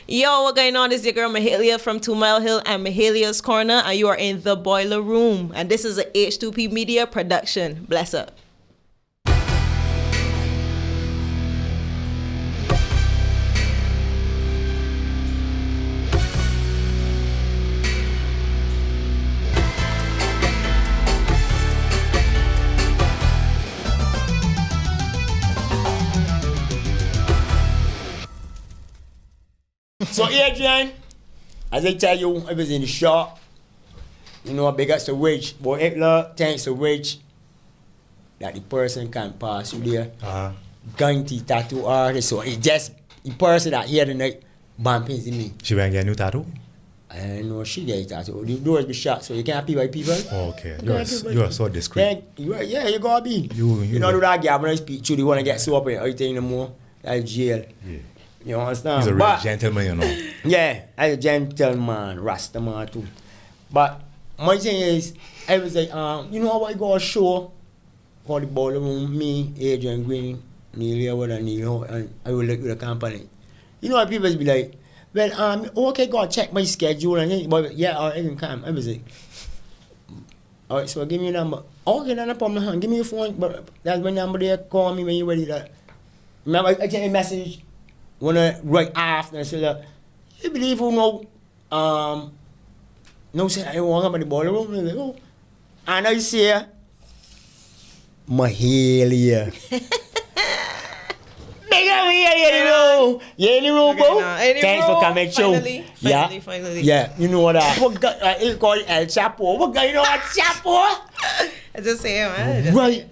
Yo, what going on? This is your girl Mahalia from 2 Mile Hill and Mahalia's Corner, and you are in the Boiler Room. And this is a H2P Media production. Bless up. So Adrian, as I tell you, I was in the shop. You know, big as the wage, but Hitler thanks the wage that the person can pass you there. Guaranteed tattoo artist. So it just the person that here tonight bumping into me. She went get a new tattoo? I know she get a tattoo. The doors be shut, so you can't pee by people. Oh, okay. You're so discreet. Yeah, you gotta be. You know do that guy when I speak to you, they wanna get so up and everything no more. That's jail. Yeah. You understand? He's a real gentleman, you know. Yeah, as a gentleman, Rastaman too. But my thing is, I was like, you know how I go a show called the Boiler Room, me, Adrian Green, Neil Howard and Neil, and I will look with the company. You know how people be like, well, okay, go check my schedule and then, but yeah, I can come. I was like, alright, so give me your number. Okay, then no problem, give me your phone, but that's my number there, call me when you're ready. Remember, I sent a message. When I right after I said that, you believe who know no said I walk up in the Boiler Room and I go, and I see Mahalia. Big up here, you know. You in the room, bro? Thanks for coming, show. Finally. Yeah, you know what what guy he call it El Chapo. What guy you know El Chapo? I just say, man. Right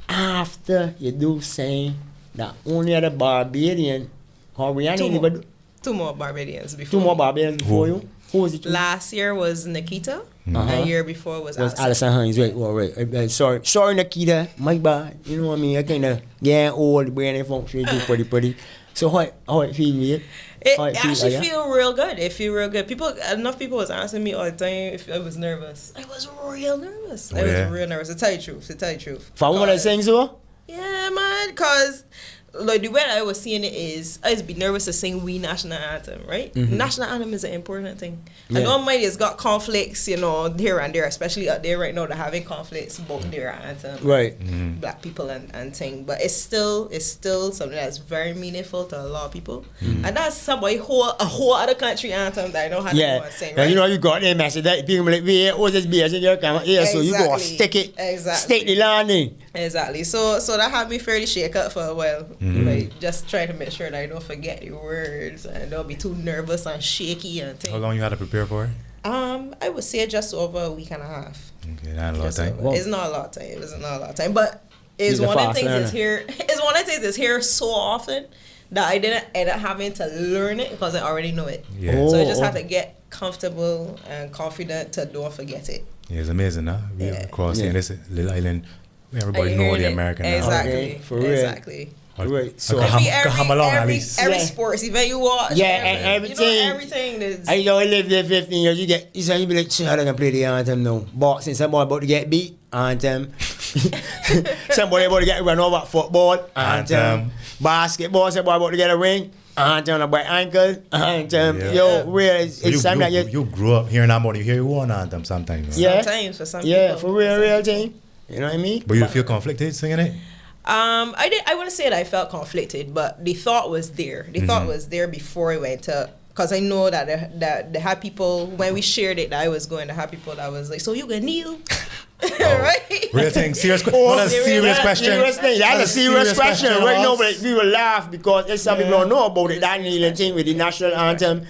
after you do saying that only other Barbadian. Two more Barbadians before. Two more Barbadians before you? Who was it? Last year was Nikita. A year before was Alison Hines, right? All right. Sorry, Nikita. My bad. You know what I mean? I kind of get old, brain and function too pretty. So how it feel, man? It actually feel real good. It feel real good. Enough people was asking me all the time if I was nervous. I was real nervous. I was real nervous. To tell you the truth. For one that sing so? Yeah, man. Cause like the way I was seeing it is, I used to be nervous to sing we national anthem, right? Mm-hmm. National anthem is an important thing. Yeah. I know Almighty has got conflicts, you know, here and there, especially out there right now. They're having conflicts about their anthem, right? Black people and thing, but it's still something that's very meaningful to a lot of people, and that's somebody a whole other country anthem that I know how to sing. Right? And you know you got the message that people like this beers in your camera, so you gotta stick it, stick the landing. Exactly. So that had me fairly shake up for a while. Like just trying to make sure that I don't forget the words and don't be too nervous and shaky and things. How long you had to prepare for it? I would say just over a week and a half. Okay, not a lot of time. It's not a lot of time. It wasn't not a lot of time, but it's one of the things that's here. It's one of the things that's here so often that I didn't end up having to learn it because I already know it. Yeah. So I just had to get comfortable and confident to don't forget it. Yeah, it's amazing, huh? We crossing this little island. Everybody know the American. Exactly. Okay, for real. Exactly. Right. So every sports event you watch. Yeah, and everything. You know, everything is. I know I lived there 15 years. You be like, I don't play the anthem now. Boxing, somebody about to get beat, anthem. Somebody about to get run over football, anthem. Basketball, somebody about to get a ring, anthem. A bright ankle, anthem. Yeah. Yo, real. It's something that you grew up hearing about you hear you on anthem sometimes. Yeah. Sometimes for some people. Yeah, for real thing. You know what I mean? But you feel conflicted singing it? I wouldn't say that I felt conflicted, but the thought was there. The thought was there before I went to, because I know that they had people, when we shared it, that I was going to have people that was like, so you gonna kneel? Right? Real thing, serious question. That's a serious question. That's a serious question. Right now, but we will laugh because some people don't know about it. That kneeling thing with the national anthem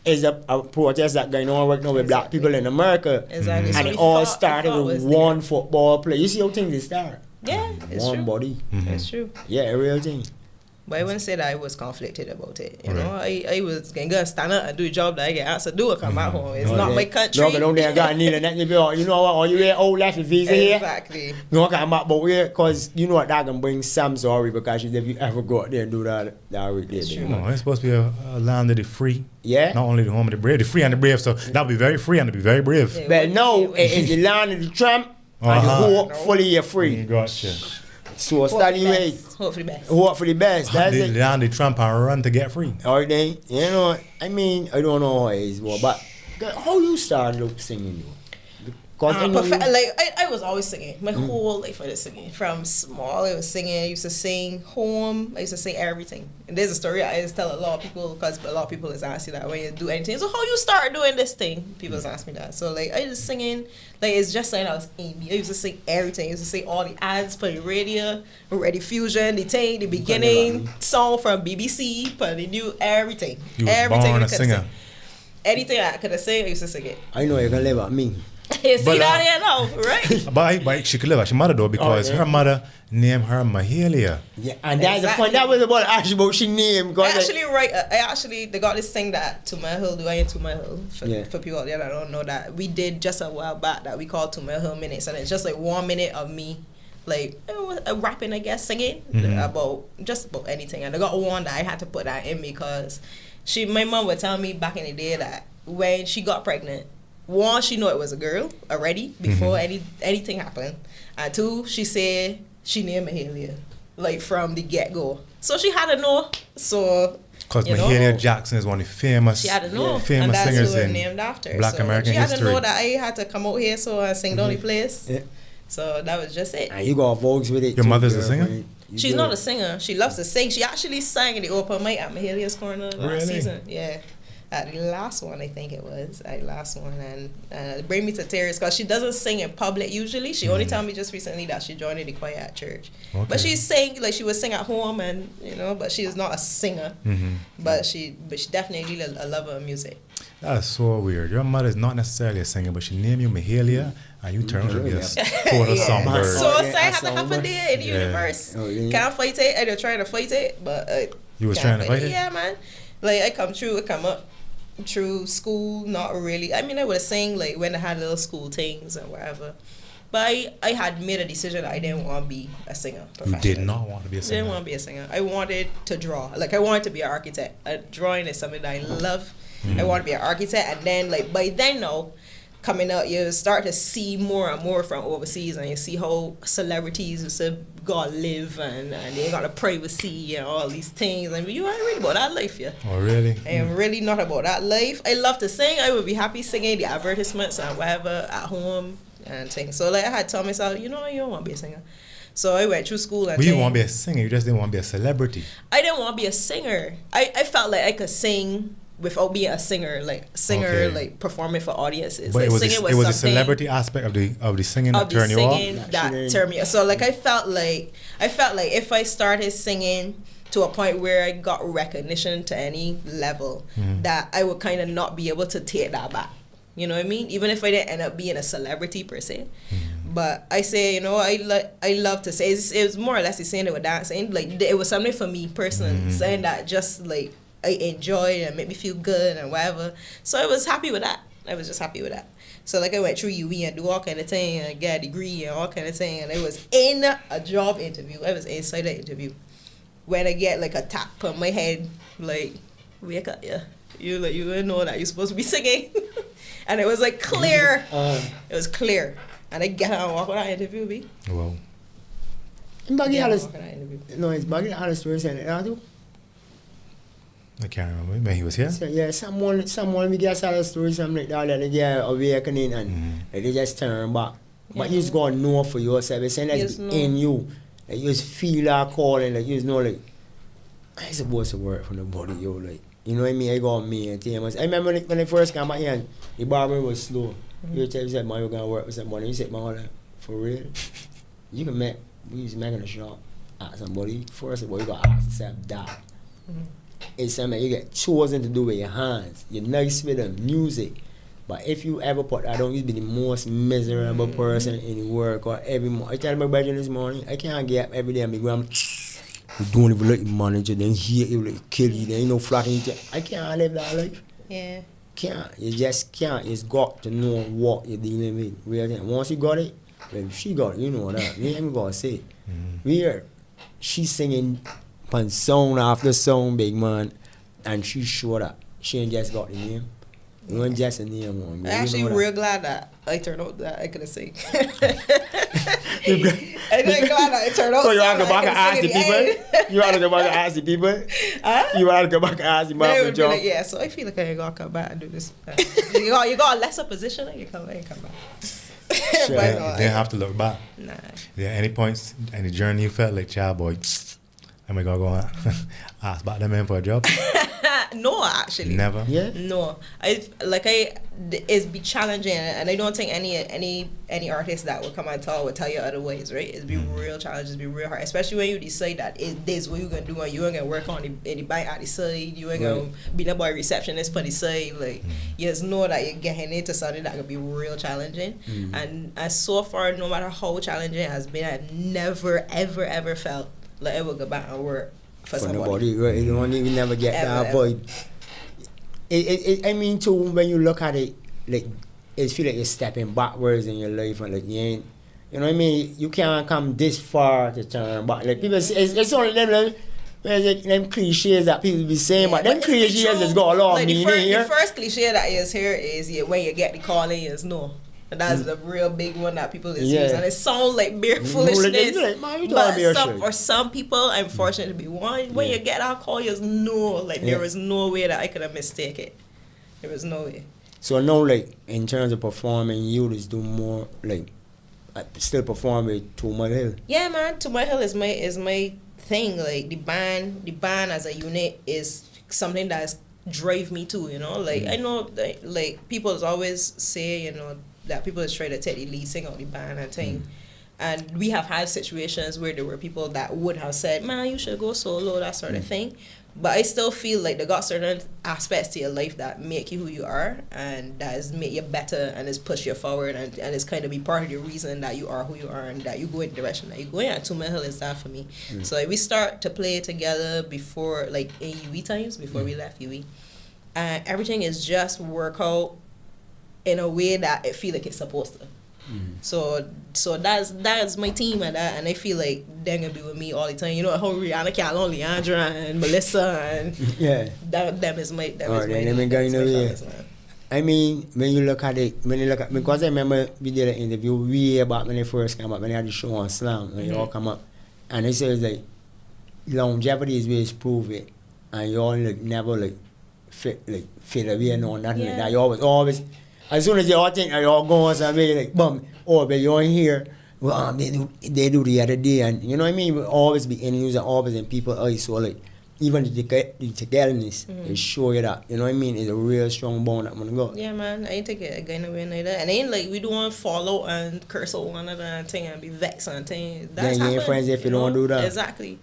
is a protest that going on right now with black people in America. Exactly. And it all started with one football player. You see how things start? Yeah, it's one true. body. It's true. Yeah, a real thing. But I wouldn't say that I was conflicted about it. You know, I was gonna stand up and do a job that I get asked to do and come back home. It's not my country. No, but don't they got kneel and that you know what? Or you wear old left visa here. Exactly. No, come back, but we because you know what that can bring some sorry because if you ever go out there and do that right there. It's supposed to be a land of the free. Yeah. Not only the home of the brave, the free and the brave. So that'll be very free and be very brave. Yeah, but no, it's the land of the Trump and the whole fully free. Gotcha. So study way. Hope for the best. Hope for the best. That's They it. land the Trump and run to get free. Or they, you know, I mean, I don't know how it is, but how you started up singing, though? Because I was always singing. My whole life I was singing. From small, I was singing. I used to sing home. I used to sing everything. And there's a story I always tell a lot of people, because a lot of people is asking that when you do anything. So how you start doing this thing? People ask me that. So like I was singing. Like it's just like I was Amy. I used to sing everything. I used to sing all the ads for the radio, Ready Fusion, the thing, the beginning song from BBC, but they knew everything. You was everything born I a could singer. sing. Anything I could have sing, I used to sing it. I know you can live at me. You see that here now, right? But she could live at her mother though, because her mother named her Mahalia. Yeah, and that's the fun. That was about she named. They got this thing that To My Hill, do I in To My Hill? For people out there that don't know that, we did just a while back that we called To My Hill Minutes, and it's just like 1 minute of me, like rapping, I guess, singing about anything. And I got one that I had to put that in because my mom would tell me back in the day that when she got pregnant, one, she knew it was a girl already before anything happened. And two, she said she named Mahalia, like from the get-go. So she had to know. So because Mahalia Jackson is one of the famous, she had to know. famous and that's singers who in named after. Black American history. She had to history. know that I had to come out here so I sing down the place. Yeah. So that was just it. And you got Vogues with it. Your mother's a singer? She's not a singer. She loves to sing. She actually sang in the open mic at Mahalia's Corner last season. Yeah. At the last one, I think it was. At the last one. And it bring me to tears because she doesn't sing in public usually. She only told me just recently that she joined the choir at church. Okay. But she sang, like she would sing at home and, but she is not a singer. But she definitely a lover of music. That's so weird. Your mother is not necessarily a singer, but she named you Mahalia, and you turned out to be a total songbird. So I had to have a day in the universe. Can't fight it. I don't try to fight it, but you was trying to fight it? Yeah, man. Like I come up through school, not really. I mean, I would sing like when I had little school things and whatever. But I had made a decision that I didn't want to be a singer. You did not want to be a singer? I didn't want to be a singer. I wanted to draw. Like I wanted to be an architect. Drawing is something that I love. I want to be an architect, and then like by then now, coming up, you start to see more and more from overseas, and you see how celebrities gotta live and they got a privacy and all these things, and you ain't really about that life, yeah. Oh really? I am really not about that life. I love to sing. I would be happy singing the advertisements and whatever at home and things. So like I had told myself, you don't want to be a singer. So I went through school and. But you want to be a singer? You just didn't want to be a celebrity. I didn't want to be a singer. I felt like I could sing without being a singer, like performing for audiences. But like it was the celebrity aspect of the singing that turned you off. That turned me off. So like I felt like if I started singing to a point where I got recognition to any level, that I would kind of not be able to take that back. You know what I mean? Even if I didn't end up being a celebrity per se. But I say, I love to say, it was more or less the same with dancing. Like it was something for me personally, saying that just like I enjoyed and made me feel good and whatever. So I was happy with that. I was just happy with that. So like I went through UE and do all kind of thing and get a degree and all kind of thing, and I was in a job interview. I was inside the interview when I get like a tap on my head, like wake up, yeah. You know that you're supposed to be singing, and it was like clear. It was clear, and I get out and walk on that interview. Be wow. It's Baggy Alice story saying that too. I can't remember when he was here. So, yeah, someone we get a story, something like that they get awakening and they just turn back. But you just gotta know for yourself. It's saying that's in you. Like you just feel that calling, like you just know like I supposed to work for the body, yo, like you know what I mean? I got me and TMS. I remember when I first came back here, the barber was slow. You said, man, you're gonna work with somebody. You said, man, like, for real? We was making a shop at somebody. First of all, you gotta ask yourself that. It's something you get chosen to do with your hands. You're nice with the music. But if you ever put that on, you'll be the most miserable person in the world. Or every morning. I tell my brother this morning, I can't get up every day and be going, you don't even let your manager, then hear you, like, kill you, then you know, flatten you. I can't live that life. Yeah. Can't. You just can't. You just got to know what you're dealing with. Really. Once you got it, then she got it. You know that. You ain't gonna say it. Weird. She's singing on song after song, big man, and she sure that she ain't just got the name. You ain't just a name one. I'm actually real glad that I turned out that I couldn't sing. I'm glad that I turned out. So you want to go back and ask the people? You want to go back and ask the people? Huh? You want to go back and ask the man for job? Like, yeah, so I feel like I ain't gonna come back and do this. You got a lesser position, and you come back. Sure. You didn't have to look back. Nah. Yeah, any points, any journey you felt like, child boy, am I gonna go and ask back them in for a job? No, actually. Never? Yeah. No. It's be challenging, and I don't think any artist that will come and talk will tell you otherwise, right? It's be real challenging, it's be real hard, especially when you decide that this is what you're gonna do, and you ain't gonna work on the bike at the side, you ain't gonna be the boy receptionist for the side, like, you just know that you're getting into something that could be real challenging, and so far, no matter how challenging it has been, I've never, ever felt like I will go back and work for somebody. Right? You don't even never get that vibe. I mean, too, when you look at it, like, it feel like you're stepping backwards in your life, and like you ain't, you know what I mean? You can't come this far to turn back. Like people say, it's only them cliches that people be saying, but them cliches has got a lot of meaning here. The first cliche that is here is when you get the calling is no. And that's the real big one that people is use, and it sounds like bare foolishness. But for some people, I'm fortunate to be one. When you get that call, you know, like there was no way that I could have mistaken it. There was no way. So now, like in terms of performing, you just do more like still perform with To My Hill. Yeah, man. To My Hill is my thing. Like the band as a unit is something that's drive me too. You know, like I know that, like people always say, you know, that people is trying to take the lead singer of the band and thing. And we have had situations where there were people that would have said, man, you should go solo, that sort of thing. But I still feel like they got certain aspects to your life that make you who you are, and that is make you better, and is push you forward, and it's kind of be part of the reason that you are who you are and that you go in the direction that you go in. And To My Hill is that for me. So like, we start to play together before, like in UE times, before we left UE. And everything is just work out in a way that I feel like it's supposed to. So that's my team and I feel like they're gonna be with me all the time. You know how Rihanna, Calon, Leandra, and Melissa, and them is my I mean, when you look at it, because I remember we did an interview way back when they first came up, when they had the show on Slam, when you all come up, and they said like longevity is where it's prove it, and you all like never like fit away, no nothing like that. You always. As soon as you all think you're all going somewhere, like, boom, but you're in here, well, they do the other day, and you know what I mean? We'll always be in news and always in people's eyes, so like, even the togetherness, it show you that, you know what I mean? It's a real strong bond that I'm gonna go. Yeah, man, I ain't take it again away neither. And ain't like, we don't follow and curse out one another and thing and be vexed and thing. That's you ain't friends if you don't do that. Exactly.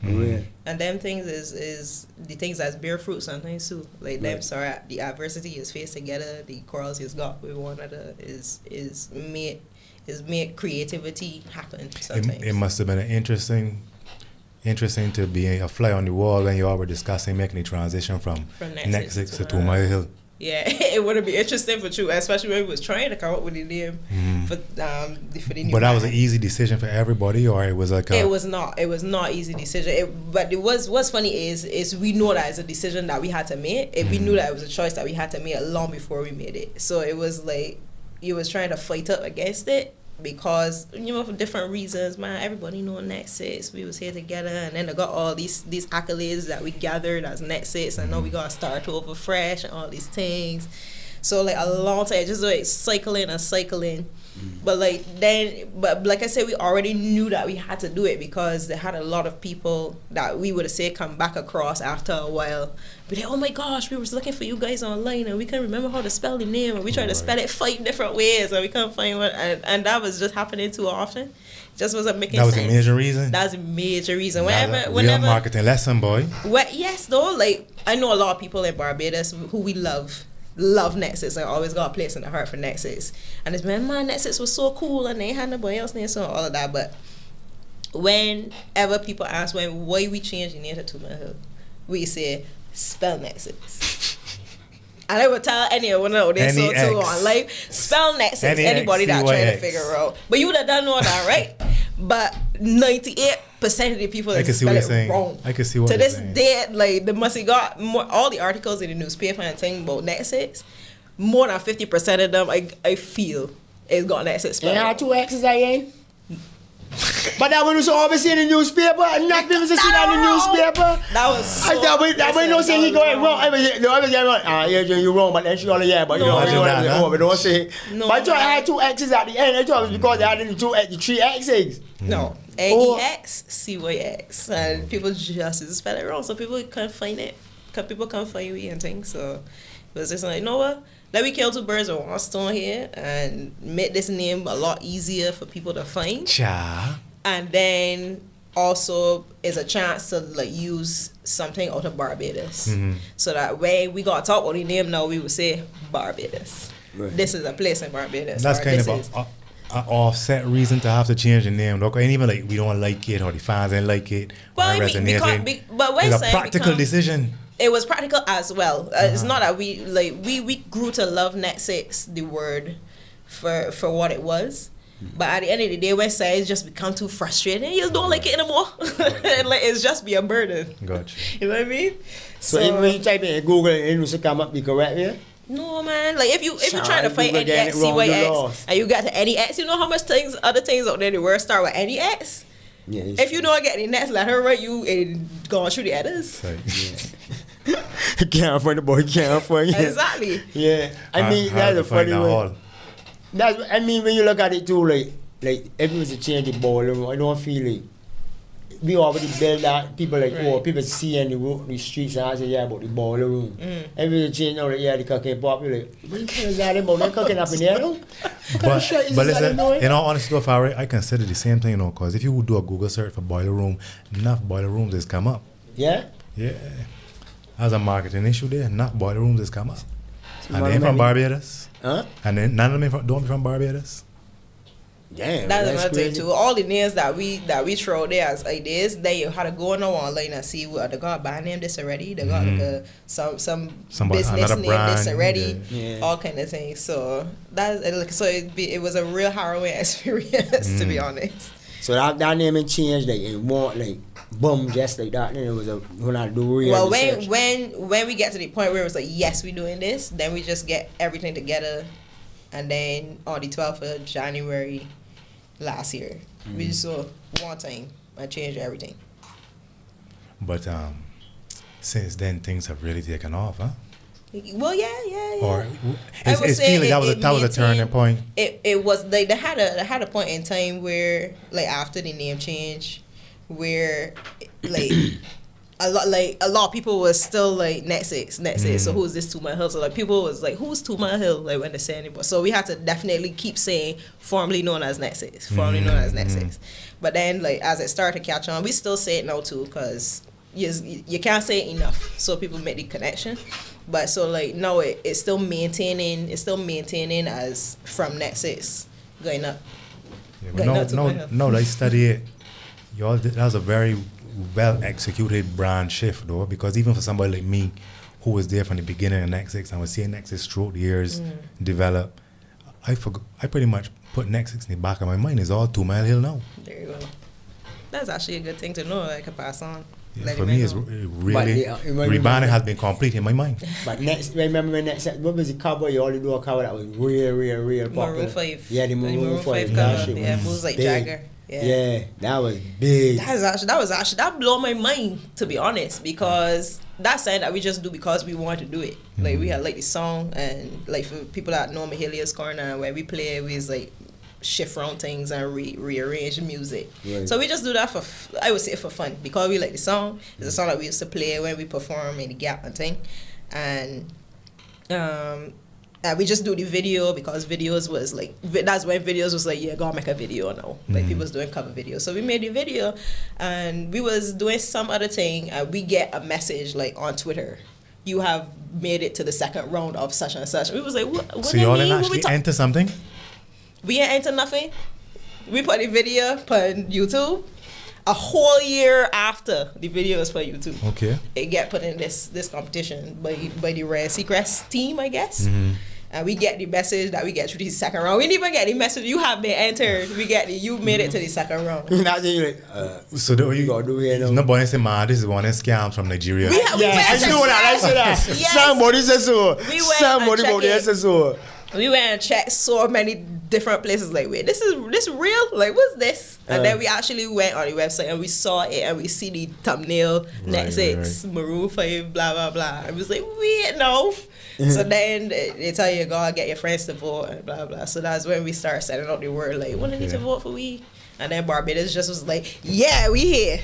And them things is the things that's bear fruit sometimes too. Like them, sorry, the adversity is faced together, the quarrels he's got with one another is made creativity happen sometimes. It must have been an interesting to be a fly on the wall when you all were discussing making the transition from Nexus to To My Hill. Yeah, it would be interesting for you, especially when we was trying to come up with the name for the new. But that was an easy decision for everybody, or it was like it was not easy decision. But what's funny is we know that it's a decision that we had to make. We knew that it was a choice that we had to make long before we made it. So it was like you was trying to fight up against it. Because, you know, for different reasons, man, everybody know Nexus. We was here together, and then I got all these accolades that we gathered as Nexus, and now we got to start over fresh and all these things. So, like, a long time, just like cycling. But like I said, we already knew that we had to do it because they had a lot of people that we would have said come back across after a while. But like, oh my gosh, we was looking for you guys online and we couldn't remember how to spell the name, and we tried to spell it 5 different ways and we couldn't find one, and that was just happening too often. It just wasn't making sense. That was a major reason? That was a major reason. Whenever real marketing lesson, boy. Well, yes, though, like I know a lot of people in Barbados who we love Nexus. I always got a place in the heart for Nexus, and it's been, man, Nexus was so cool and they had nobody else named, so all of that. But whenever people ask why we changed the name to My Hill, we say spell Nexus. And I would tell anyone out there so too on life, spell Nexus. Anybody that trying to figure out, but you would have done all that, right? But 98% of the people that spell it wrong. I can see what to you're this saying. day, like they must have got all the articles in the newspaper and thing about Nexus. more than 50% of them, I feel, is got Nexus spelling. And how 2 X's I ain't? But that one was always in the newspaper. Nothing was seen in the newspaper. That was so... That way no say he going wrong. I was getting wrong. Yeah, you wrong, but then she only yeah. But you know, but don't say. But I thought I had 2 X's at the end. I thought it was because I had the 3 X's. No. AEX, CYX. And people just spell it wrong. So people can't find it. People can't find me and things. So it was just like, you know what? Let me kill 2 birds with 1 stone here and make this name a lot easier for people to find. Cha. And then also is a chance to like use something out of Barbados. So that way we got to talk about the name now, we would say Barbados. Right. This is a place in Barbados. That's kind of an offset reason to have to change the name. Look, and even like we don't like it or the fans don't like it. Well, I mean, but when it's a practical decision. It was practical as well. It's not that we grew to love Net 6, the word, for what it was. But at the end of the day, when sides just become too frustrating, you just don't like it anymore. Like it's just be a burden. Gotcha. You know what I mean? So even when you type in Google and it will come up the correct way? No man, like if you're trying to find any X, CYX, and you got to any X, you know how much other things out there the word start with any X? Yeah, if you don't get the next letter right, you ain't going through the others. You can't find the boy, you can't find it. Exactly. Yeah. I mean, that's a funny way. I mean, when you look at it too, like if it was a change the ball, I don't feel like we already build that. People like, people see in the streets and I say, yeah, about the ball room. If it was a change, the cooking pop, you're like, what is that about? They're cooking up in there, no? But listen, in all honesty, I consider the same thing, you know, because if you do a Google search for boiler room, enough boiler rooms has come up. Yeah? Yeah. As a marketing issue there, enough boiler rooms has come up. And they're from Barbados. Huh? And then none of them don't be from Barbados. Damn, that's another thing too. All the names that we throw there as ideas, they had to go on online and see what they got a band name this already. They got like some business name brand, this already. Yeah. All kind of things. So it was a real harrowing experience to be honest. So that name and changed, like it won't like boom just like that. Then it was when I do real. Well, when we get to the point where it was like yes, we're doing this, then we just get everything together, and then on the 12th of January last year, we just saw one time and changed everything. But since then things have really taken off, huh? Well, yeah. Or it feels like that was a turning point. It was like they had a point in time where like after the name change, where like a lot of people was still like Net 6. So who's this 2 Mile Hill? So like people was like, who's 2 Mile Hill? Like when they say anymore. So we had to definitely keep saying formerly known as Net 6, formerly known as Net 6. But then like as it started to catch on, we still say it now too because you can't say it enough. So people make the connection. But so like no, it's still maintaining as from Net 6 going up. Yeah, no, I study it. That was a very well executed brand shift though, because even for somebody like me who was there from the beginning of Net 6 and was seeing Net 6 throughout the years develop, I pretty much put Net 6 in the back of my mind. It's all 2 Mile Hill now. There you go. That's actually a good thing to know. I can pass on. Yeah, for me, it's really rebranding has been complete in my mind. But remember when Net 6, what was the cover? You already do a cover that was real popular. Maroon 5. Yeah, the Maroon 5 cover. Yeah, moves like Jagger. Yeah, that was big. That blew my mind, to be honest, because that's something that we just do because we want to do it. Like we had like the song, and like for people that know Mahalia's Corner, where we play, we just like shift around things and rearrange music. Right. So we just do that I would say for fun, because we like the song. It's a song that we used to play when we perform in the Gap and thing, and we just do the video because videos was like, that's when videos was like, yeah, go make a video now. Like people was doing cover videos. So we made the video and we was doing some other thing, and we get a message like on Twitter, you have made it to the second round of such and such. We was like, what so y'all didn't actually enter something? We ain't enter nothing. We put the video on YouTube. A whole year after the video was put on YouTube. Okay. It get put in this competition by the Rare Secrets team, I guess. and we get the message that we get to the second round. We didn't even get the message you have been entered. We get you made it to the second round. That's it, like, So you gotta do here now. nobody say, man, this is one of the scams from Nigeria. We I went know that. I say that. Yes. Somebody says so. We went Somebody and about there check says so. We went and checked so many different places. Like, wait, this real? Like, what's this? And then we actually went on the website and we saw it and we see the thumbnail, Netflix, Maroon 5, blah blah blah. And we was like, wait, no. So then they tell you go get your friends to vote and blah blah. So that's when we start setting up the word like, when need to vote for we? And then Barbados just was like, yeah, we here.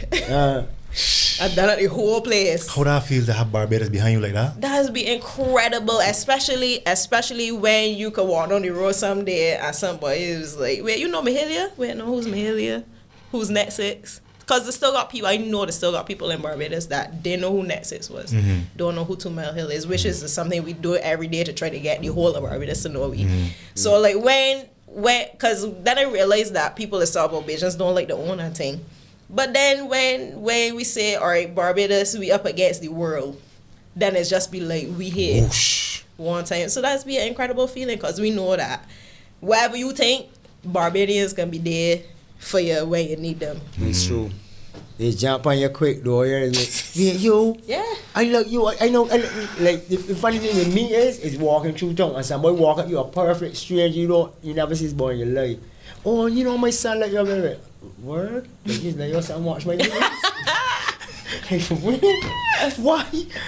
I've done it the whole place. How that feel to have Barbados behind you like that? That has been incredible, especially when you could walk on the road someday and somebody is like, wait, you know Mahalia? Wait, no, who's Mahalia? Who's Net 6? Because there's still got people, I know there's still got people in Barbados that didn't know who Net 6 was. Don't know who 2 Mile Hill is, which is something we do every day to try to get the whole of Barbados to know we. So like when, because then I realized that people that talk about Bajans don't like the owner thing. But then when we say, all right, Barbados, we up against the world, then it's just be like, we here. Whoosh. One time. So that's be an incredible feeling because we know that whatever you think, Barbadians can be there for you when you need them. It's true. They jump on you quick though. You're like, yeah, you. Yeah. I love you. I know. Like the funny thing with me is walking through town and somebody walk up, you're a perfect stranger. You never see this boy in your life. Oh, you know my son like you're word. Like he's like your son watch my videos. Why?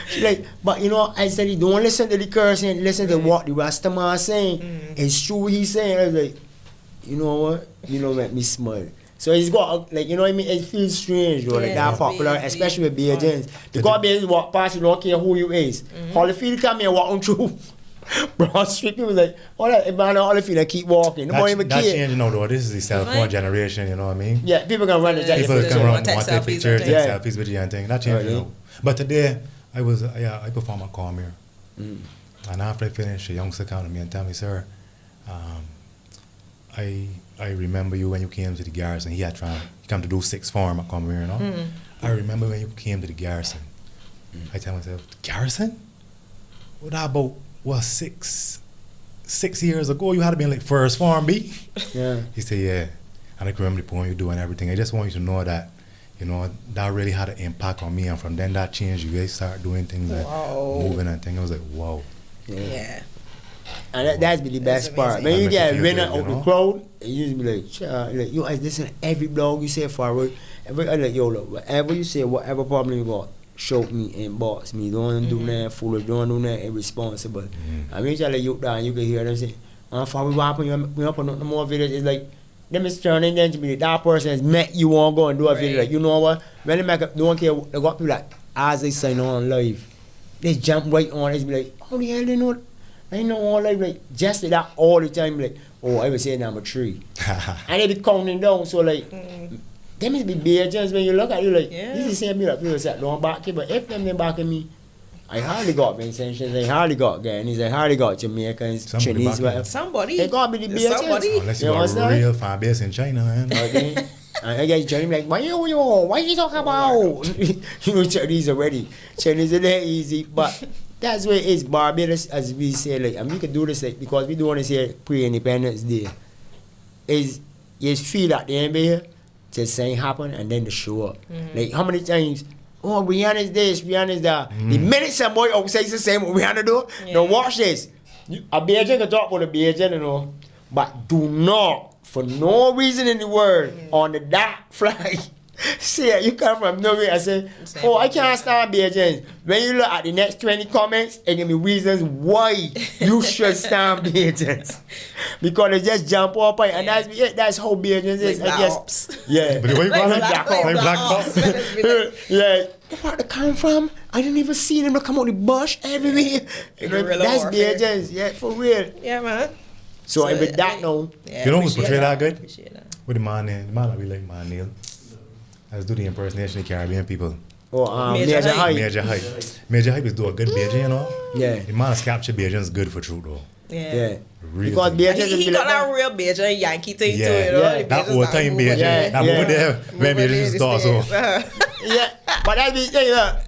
She like, but you know, I said, don't listen to the cursing, listen to what the Rastaman is saying. It's true what he's saying. I was like, you know what? You know, make me smile. So he's got, like, you know what I mean? It feels strange, though, like that popular, especially with Bajans. Because Bajans walk past, you don't care who you is. Holyfield come here walking through Broad Street, people was like, oh, that man, Holyfield, keep walking. The more even care. That's changing now, though. This is the cell phone generation, you know what I mean? Yeah, people can run the jacket. People can run, want to take pictures, take Yeah. selfies with you and things. That changing now. But today, I performed a call here. And after I finished, a youngster came to me and tell me, sir, I remember you when you came to the garrison. He come to do 6th form at come here, you know? I remember when you came to the garrison. I tell myself, garrison? What about, 6 years ago? You had to be in like 1st form, B? Yeah. He said, yeah. And I can remember the poem you do and everything. I just want you to know that, you know, that really had an impact on me. And from then that changed. You guys start doing things like moving and things. I was like, wow. Yeah. And that's be the best part. When you get a winner out the crowd, you just be like, yo, I listen to every blog you say forward. I like, yo, look, whatever you say, whatever problem you got, show me, inbox me. Don't do nothing foolish, don't do nothing irresponsible. I mean, you tell you down, you can hear them say, for we want you up on no more videos. It's like, them is turning then to be that person has met you want to go and do a video. Like, you know what? When they make up, don't care. They got people like, as they sign on live, they jump right on. They be like, how the hell they know? I know all like just that all the time. Like, oh, I was saying number 3, and they be counting down. So like, them is be Bajans when you look at you like, this is the same people people say don't back you, but if them they back me, I hardly got Vincentians, I hardly got Ghanaians, I hardly got Jamaicans, Chinese, whatever. Somebody. They got be the Bajans. Unless you got a real fan base in China, man. Okay. And I get Johnny like, what you talking about? You know, Chinese already. Chinese are there easy, but that's where it is. Barbados, as we say, like, and we can do this like, because we don't want to say pre-Independence Day. Is you feel that the NBA to say happen and then to show up. Like how many times? Oh, Rihanna's this, Rihanna's that. The minute some boy outside the same what Rihanna do, now watch this. A Bajan can talk about a Bajan, you know, but do not, for no reason in the world, on the dark flag, say you come from nowhere and say, oh, I can't stand Bajans. When you look at the next 20 comments, it give me reasons why you should stand Bajans. Because they just jump up and that's it. That's how Bajans is. Like I guess. Yeah. But what you call it? Black Ops. Yeah. Where they come from? I didn't even see them to come out the bush everywhere. That's Bajans. Yeah, for real. Yeah, man. So with that now. Yeah, you know who's portrayed that good? That. With the man that we like, Mahalia. Let's do the impersonation of Caribbean people. Oh, Major Hype. Major Hype. Major Hype is do a good Bajan, you know? Yeah. The man has captured Bajans good for true, though. Yeah. Really because Bajans he got that real Bajan Yankee thing too, you know? Yeah. That old time Bajan. That movie there, when Bajans start, so. Yeah, but I be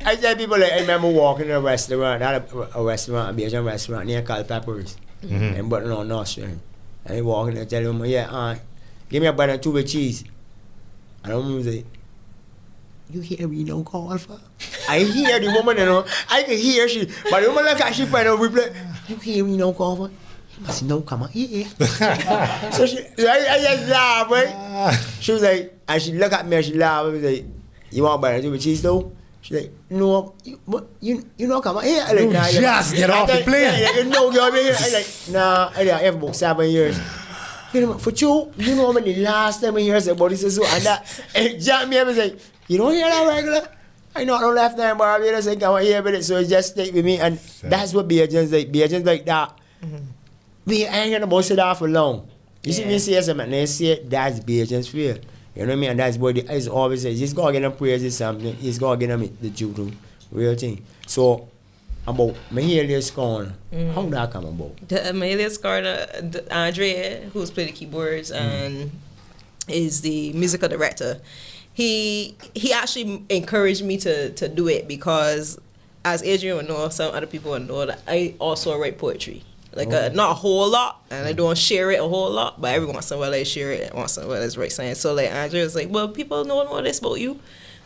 I tell people like I remember walking in a restaurant, not a restaurant, a Bajan restaurant near Culpepper's. and button on nostril. And he walk in and tell him, yeah, give me a bite and 2 with cheese. And the woman say, you hear me no call for? I hear the woman, I can hear she, but the woman look at she find out reply, you hear me no call for? You must know come on here. So I just laugh, right? She was like, and she look at me and she laugh and say, you want bite and 2 with cheese though? She's like, no, you know, come on here. Like, nah, just get off the plane. You know, you're here. I'm like, nah, I have about 7 years. You know, for you know how many last time I hear about this so and that. And Jack me and say, you don't hear that regular? I know I don't left time, but I just say, come on here with it. So it just stay with me. And that's what be agents like. Be agents like that. We ain't gonna boss it off for long. You see me say something and they say that's be agents feel. You know what I mean? And that's what it's always says. He's gonna get them praise is something. He's gonna get them the truth, real thing. So about Mahalia's Corner, how that come about? The Mahalia's Corner, Andre, who's played the keyboards and is the musical director, he actually encouraged me to do it because, as Adrian would know, some other people would know, that I also write poetry. Like not a whole lot, and I don't share it a whole lot, but every once in a while I share it. Once in a while, it's right saying. So like Andre was like, well, people don't know this about you.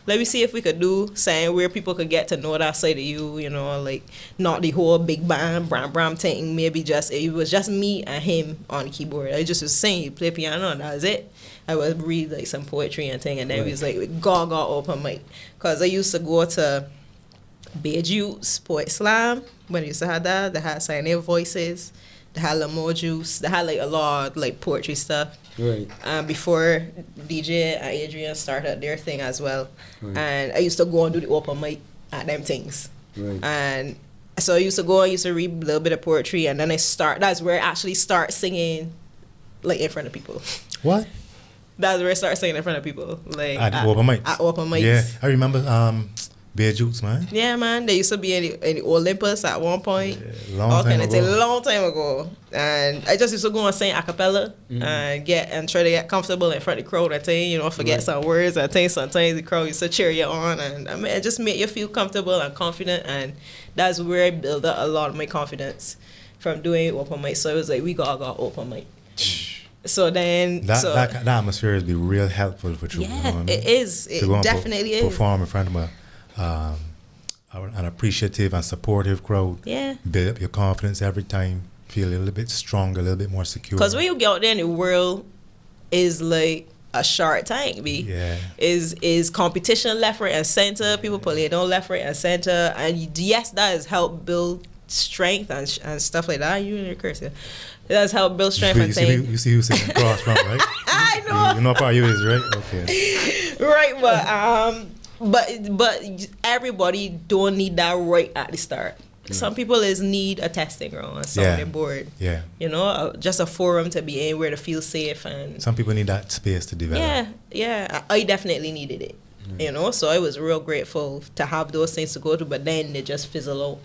Let me see if we could do something where people could get to know that side of you. You know, like not the whole big band, bram thing. Maybe it was just me and him on the keyboard. I just was saying, play piano, and that was it. I would read like some poetry and thing, and then we was like, God open mic, cause I used to go to Bejuice Poet Slam when I used to have that. They had signing voices. They had Lamo Juice. They had like a lot of like poetry stuff. Right. Before DJ and Adrian started their thing as well. Right. And I used to go and do the open mic at them things. Right. And so I used to go and used to read a little bit of poetry, and then that's where I actually start singing like in front of people. What? That's where I start singing in front of people. Like At open mics. At open mics. Yeah, I remember Bear Jukes, man. Yeah, man. They used to be in the Olympus at one point. Yeah, long time ago. It's a long time ago. And I just used to go and sing a cappella and try to get comfortable in front of the crowd and thing, you know, forget some words. I think sometimes the crowd used to cheer you on, and I mean, it just made you feel comfortable and confident, and that's where I built up a lot of my confidence from doing open mic. So it was like, we got open mic. So then that atmosphere is be real helpful for you. Yeah, you know what I mean? it is. It definitely is. Perform in front of an appreciative and supportive crowd. Yeah. Build up your confidence every time. Feel a little bit stronger, a little bit more secure. Because when you get out there in the world, is like a Shark Tank, B. Yeah. Is competition left, right, and center. People pulling on left, right, and center. And yes, that has helped build strength and stuff like that. You in your curse, yeah. It does help build strength and things. You see who's sitting across from, right? I know. You know what part you is, right? Okay. Right, but everybody don't need that right at the start. Some people need a testing ground, some on their board. Yeah. You know, just a forum to be in where to feel safe, and some people need that space to develop. Yeah. I definitely needed it. You know, so I was real grateful to have those things to go to, but then they just fizzle out.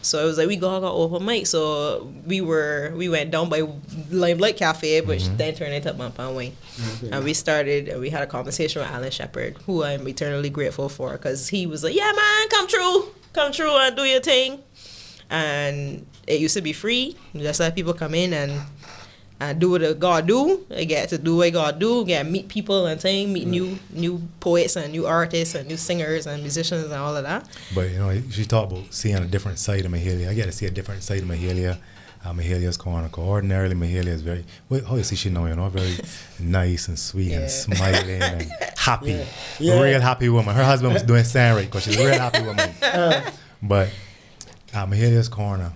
So it was like, we got open mic. So we went down by Limelight Cafe, which then turned into Mampan Wing. And we had a conversation with Alan Shepard, who I'm eternally grateful for, because he was like, yeah, man, come true and do your thing. And it used to be free. Just let people come in and do what God do. I get to do what God do. Get to meet people and thing, meet new poets and new artists and new singers and musicians and all of that. But you know, she talked about seeing a different side of Mahalia. I get to see a different side of Mahalia. Mahalia's Corner. Ordinarily, Mahalia is very, how you see she know, you know, very nice and sweet and smiling and happy. Real happy woman. Her husband was doing sound right because she's a real happy woman. But at Mahalia's Corner,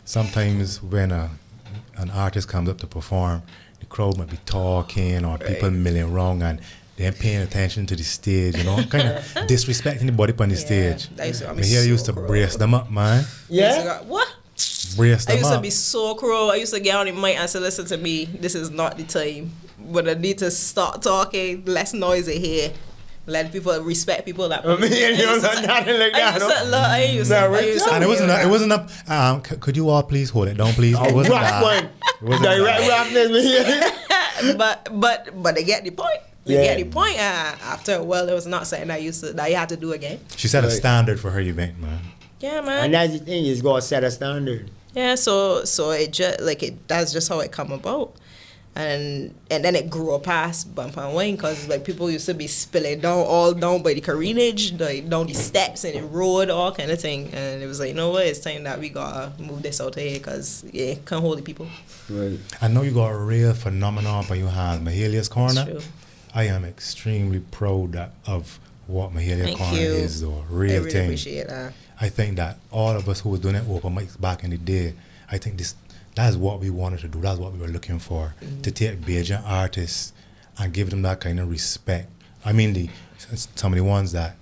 sometimes when an artist comes up to perform, the crowd might be talking or people milling around and they're paying attention to the stage, you know, kind of disrespecting the body on the stage. Mahalia used to brace them up, man. Yeah? What? Brace them I used up. to be so cruel. I used to get on the mic and say, listen to me, this is not the time. But I need to start talking, less noisy here. Let people respect people that. I mean, you know, nothing like that. I used to. And it wasn't a. Could you all please hold it down, please? It wasn't that. It wasn't that. But they get the point. You get the point. After a while, it was not something that you had to do again. She set a standard for her event, man. Yeah, man. And that's the thing, is God set a standard. Yeah, so it just that's just how it come about. And then it grew past Bump and Wine because like people used to be spilling down by the careenage, like down the steps and the road, all kind of thing. And it was like, you know what, it's time that we gotta move this out of here because it can't hold the people. Right. I know you got a real phenomenon for your hands, Mahalia's Corner. True. I am extremely proud of what Mahalia Thank Corner you. is, though. I Real really thing. appreciate that. I think that all of us who were doing it open mics back in the day, I think that's what we wanted to do. That's what we were looking for. To take Bajan artists and give them that kind of respect. I mean, some of the ones that,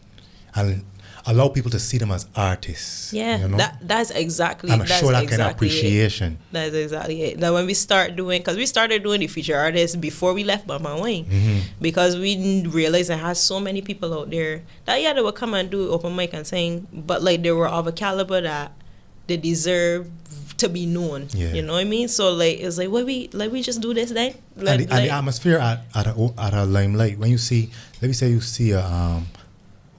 and allow people to see them as artists. Yeah, you know? that's exactly. And that's show that exactly kind of appreciation. That's exactly it. Now when we start doing, because we started doing the feature artists before we left Bump and Wine, because we realized it has so many people out there that they would come and do open mic and sing, but like they were of a caliber that they deserve to be known. Yeah. You know what I mean? So like it's like we just do this then. And the atmosphere at a Limelight, when you see, let me say you see a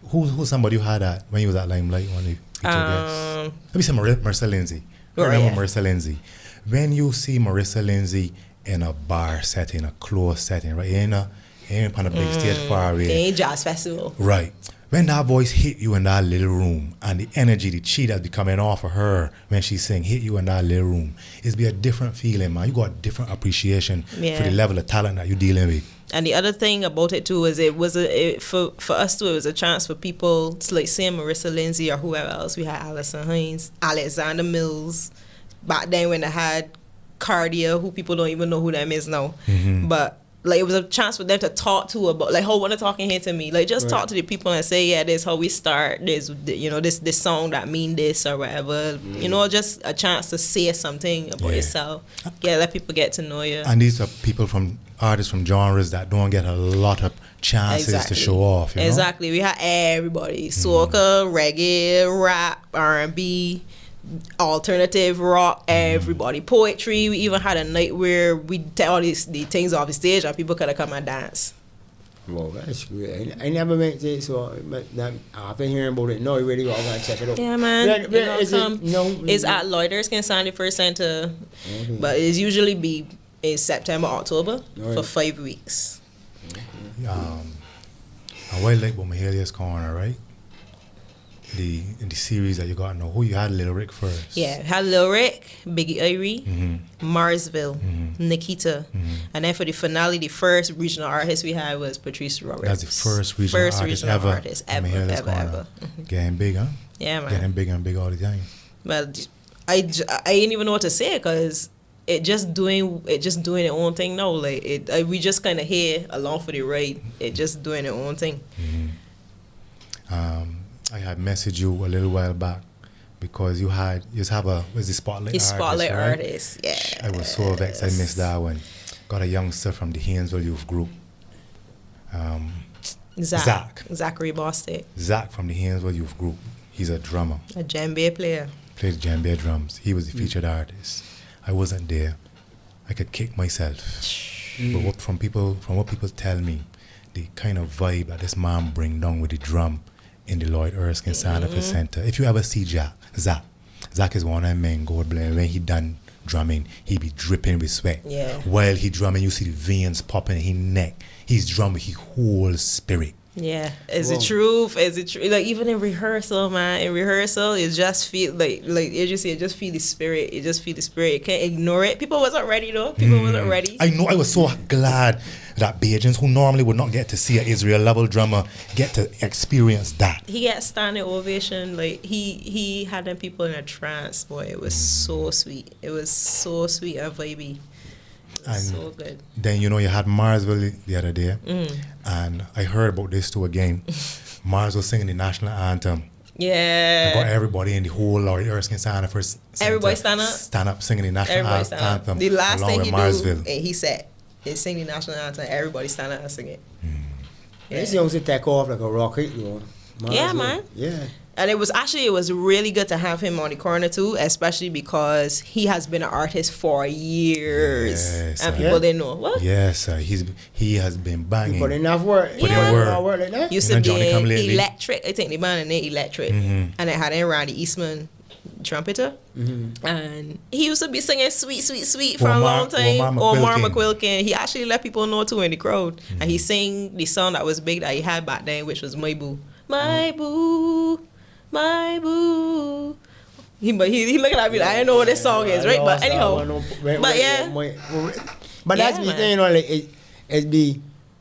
who's somebody you had at when you was at Limelight when you featured guests? Let me say Marissa Lindsay. I remember Marissa Lindsay. When you see Marissa Lindsay in a bar setting, a closed setting, right? Ain't on a big stage far away. They ain't jazz festival. Right. When that voice hit you in that little room and the energy, the chi that's be coming off of her when she sing, hit you in that little room, it's be a different feeling, man. You got different appreciation for the level of talent that you're dealing with. And the other thing about it too is for us too, it was a chance for people to like say Marissa Lindsay or whoever else. We had Alison Hines, Alexander Mills, back then when they had Cardia, who people don't even know who them is now. But like it was a chance for them to talk to about like how when they're talking here to me, like just talk to the people and say, yeah, this how we start. This this song that mean this or whatever. You know, just a chance to say something about yourself. Yeah, let people get to know you. And these are people artists from genres that don't get a lot of chances to show off. You know? Exactly. We had everybody: soca, reggae, rap, R&B, alternative rock, everybody, poetry. We even had a night where we tell all the things off the stage and people could have come and dance. Well, that's great. I never went it, so after hearing about it, no, you really gotta check it out. Yeah, man. It's at Lloyd Erskine First Center, but it's usually be in September, October for 5 weeks. I really like about Mahalia's Corner, right? In the series that you got to know who you had. Lil Rick first. Yeah, had Lil Rick, Biggie Irie, Marsville, Nikita, and then for the finale, the first regional artist we had was Patrice Roberts. That's the first regional artist ever. Getting big, huh? Yeah, man. Getting bigger and bigger all the time. But I didn't even know what to say because it just doing its own thing now. Like we just kind of here along for the ride. It just doing its own thing. I had messaged you a little while back because you have the Spotlight artist. Spotlight right? artist, yeah. I was so vexed I missed that one. Got a youngster from the Haynesville Youth Group. Zachary Bostic. Zach from the Haynesville Youth Group. He's a drummer. A djembe player. Played djembe drums. He was the featured artist. I wasn't there. I could kick myself. But from what people tell me, the kind of vibe that this man bring down with the drum in the Lloyd Erskine Santa Fe Center. If you ever see Zach is one of them men, God bless. When he done drumming, he be dripping with sweat. Yeah. While he drumming, you see the veins popping in his neck. He's drumming his whole spirit. Yeah, is it true? Like even in rehearsal, man. In rehearsal, it just feel like you see, it just feel the spirit. You just feel the spirit. You can't ignore it. People wasn't ready though. People wasn't ready. I know. I was so glad that Bajans who normally would not get to see an Israel level drummer get to experience that. He got standing ovation. Like he had them people in a trance. Boy, it was so sweet. It was so sweet and vibey. And so good. Then you had Marsville the other day, and I heard about this too again. Mars was singing the national anthem. Yeah. I got everybody in the whole Lloyd Erskine Santa First Center. Everybody stand up singing the national anthem. The last along thing with he Marsville. do, and he said, is sing the national anthem. Everybody stand up and sing it. Yeah. This young take off like a rocket, you know. Yeah, man. Yeah. And it was really good to have him on the corner too, especially because he has been an artist for years, and people didn't know what. Yes, sir. He has been banging. Put enough work. Put in work like that. Used to be Electric. I think the band named Electric, and it had Randy Eastman trumpeter, and he used to be singing "Sweet, Sweet, Sweet" for a Omar- long time. Omar Omar McQuilkin. McQuilkin. He actually let people know too in the crowd, and he sang the song that was big that he had back then, which was "My Boo, My Boo, My Boo." He looking at me like I don't know what this song is, right? But anyhow, but yeah. But that's Yeah, the man. thing, you know, like it'd be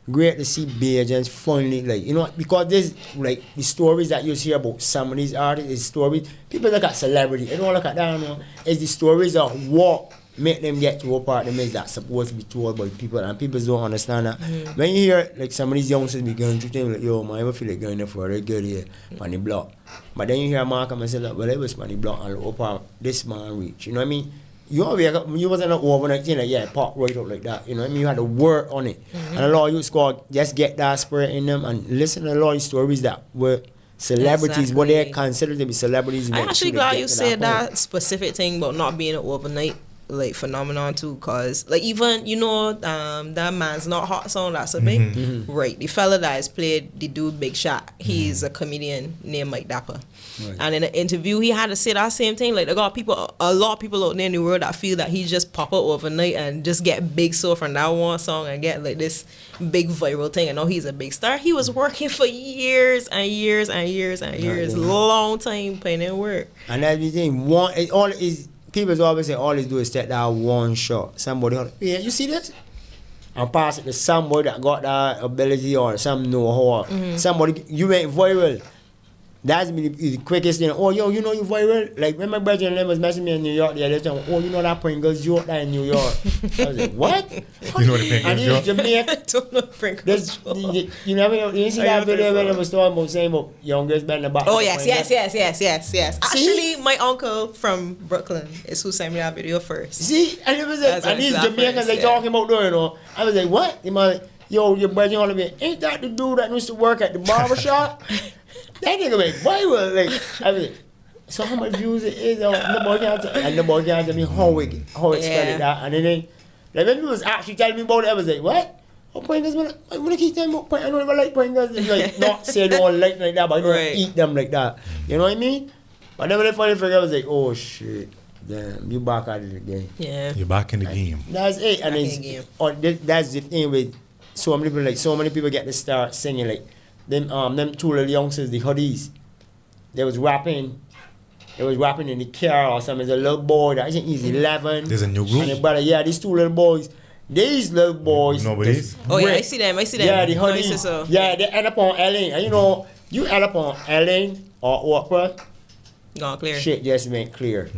great to see Bajans finally, like, you know, because there's like the stories that you hear about some of these artists, is stories people look at celebrity, they don't look at that, you know. It's the stories of what make them get to a part of them is that's supposed to be told by people, and people don't understand that. When you hear like some of these youngsters be going through things like, yo, man, I ever feel like going there for a good here on the block. But then you hear Malcolm and say, like, well, it was on the block and look up this man reach, you know what I mean? You wasn't an overnight thing like, yeah, pop right up like that, you know what I mean? You had to work on it. And a lot of youths go just get that spirit in them and listen to a lot of stories that were celebrities, what they consider to be celebrities. I'm actually glad you said that specific thing about not being an overnight like phenomenon too, cause like even you know that Man's Not Hot song that's a big right, the fella that has played the dude Big Shot, he's a comedian named Mike Dapper. Right. And in an interview he had to say that same thing, like they got a lot of people out there in the world that feel that he just pop up overnight and just get big so from that one song and get like this big viral thing and now he's a big star. He was working for years and years and years and years, long time putting in work. And that's the thing, people always say all they do is take that one shot. Somebody, yeah, you see this? And pass it to somebody that got that ability or some know-how. Somebody, you went viral. That's the quickest thing. Oh, yo, you know you viral? Like, when my brother and them was messaging me in New York the other time, oh, you know that Pringles joke that in New York? I was like, what? You know the Pringles and joke? Jamaica. I don't know Pringles joke. You know, you see that video when I was talking about saying about youngest band about. Oh, yes. Actually, my uncle from Brooklyn is who sent me that video first. See? And it was like, and these Jamaicans they talking about doing, you know. I was like, what? He was like, yo, your brother all of it. Ain't that the dude that used to work at the barber shop? That nigga went viral. Like, I was like, so how much views it is on the boy can't tell me how it spread that. And then like when he was actually telling me about it, I was like, what? Oh, Pringles, when I keep telling me about Pringles, I don't ever like Pringles. It's like, not say don't like that, but I don't eat them like that. You know what I mean? But then when I finally figured, I was like, oh shit, damn, you back at it again. Yeah. You're back in the game. That's it. And that's the thing with so many people get to start singing like them two little youngsters, the hoodies. They was rapping in the car or something. There's a little boy that I think he's 11. There's a new group. And brother, yeah, these two little boys. These little boys. Nobody's. Oh yeah, I see them. Yeah, the hoodies. So. Yeah, they end up on Ellen. And you know, you end up on Ellen or Oprah. Gone clear. Shit just went clear.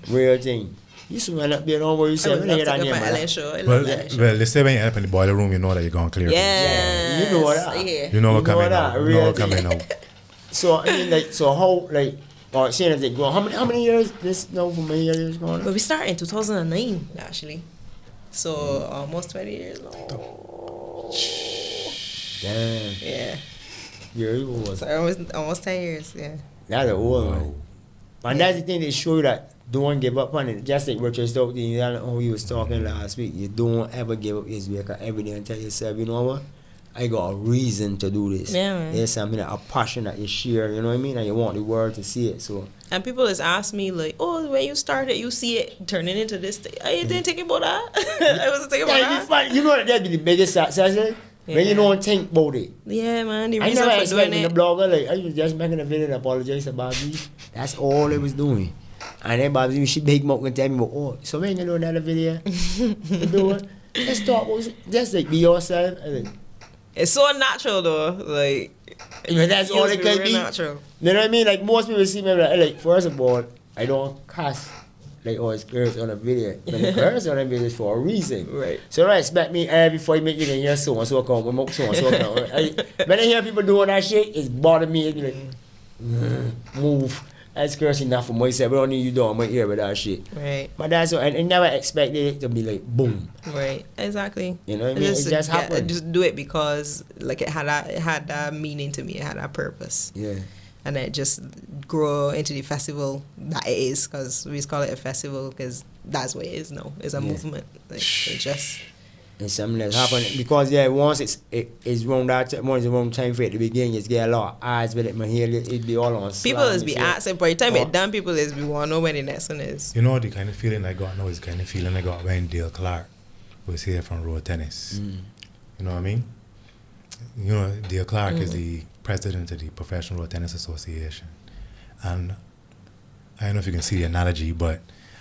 Real thing. You should end up being on where you said when you hear that name. Well, they say when you end up in the boiler room, you know that you're gone clear. Yeah. You know that. Yeah. You know what coming out. You know what Real coming out. So I mean, like, so how, like, or seeing as it grow, how many years this now for many years going on? But we started in 2009 actually, so almost 20 years now. Damn. Yeah. Yeah, it was. So almost 10 years. Yeah. That's a old one. And that's the thing they show you that don't give up on it. Just like Richard Stokely, you know who he was talking last week. You don't ever give up this week. Every day and tell yourself, you know what? I got a reason to do this. Yeah, man. There's something that a passion that you share, you know what I mean? And you want the world to see it. So And people just ask me like, oh, when you started, you see it turning into this thing. I didn't think about that. I wasn't thinking about that. You know that that'd be the biggest success, when you don't think about it. Yeah, man. The I reason never for doing expected it. the blogger, like, I was just making a video to apologize about me. That's all I was doing. And then Bobby, she big mouth and tell me, oh, so we ain't gonna do another video to do it. Let's talk about it. Just like be yourself. It's so natural though. Like, that's all it can be. Natural. You know what I mean? Like most people see me like first of all, I don't cuss like it's curse on a video. But the curse on a video is for a reason. Right. So don't expect me before you make you can hear so and so come, we smoke so and so come. When I hear people doing that shit, it's bothering me. It's like move. That's curse enough for myself. I don't need you doing my ear with that shit. Right. But that's what, and I never expected it to be like boom. Right. Exactly. You know what I mean? It just happened. Just do it because like it had that meaning to me. It had that purpose. Yeah. And it just grow into the festival that it is, because we just call it a festival because that's what it is now. It's a movement. Like it just And something else happen because once it's around that once the wrong time for it at the beginning, it's get a lot of eyes with it. Mahalia, it be all on. People is be asking by the time it done. People is be want to know when the next one is. You know the kind of feeling I got now is the kind of feeling I got when Dale Clark was here from Road Tennis. You know what I mean? You know, Dale Clark is the president of the Professional Road Tennis Association, and I don't know if you can see the analogy, but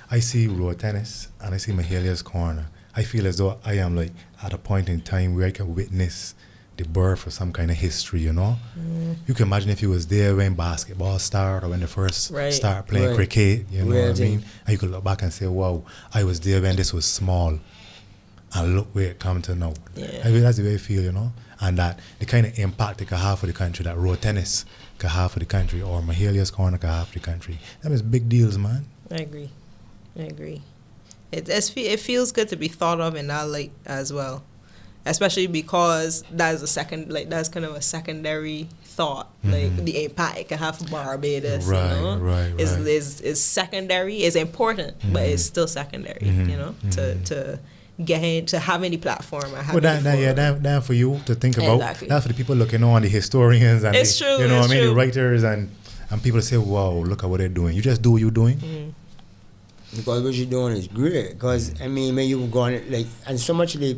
I see road tennis and I see Mahalia's corner. I feel as though I am like at a point in time where I can witness the birth of some kind of history, you know? You can imagine if you was there when basketball started or when they first start playing cricket, you know what I mean? And you could look back and say, wow, I was there when this was small. And look where it come to now. Yeah. I mean, that's the way I feel, you know? And that the kind of impact it can have for the country, that road tennis can have for the country, or Mahalia's corner can have for the country. That is big deals, man. I agree. It feels good to be thought of in that light as well, especially because that's that's kind of a secondary thought, like the impact it can have for Barbados. Right. Is secondary. It's important, but it's still secondary. You know, to get into have any platform. That for you to think about. Exactly. That's for the people looking on, the historians and it's true. You know what I mean, true. the writers and people say, wow, look at what they're doing. You just do what you're doing. Because what you're doing is great. Because I mean, when you go on it, like, and so much like,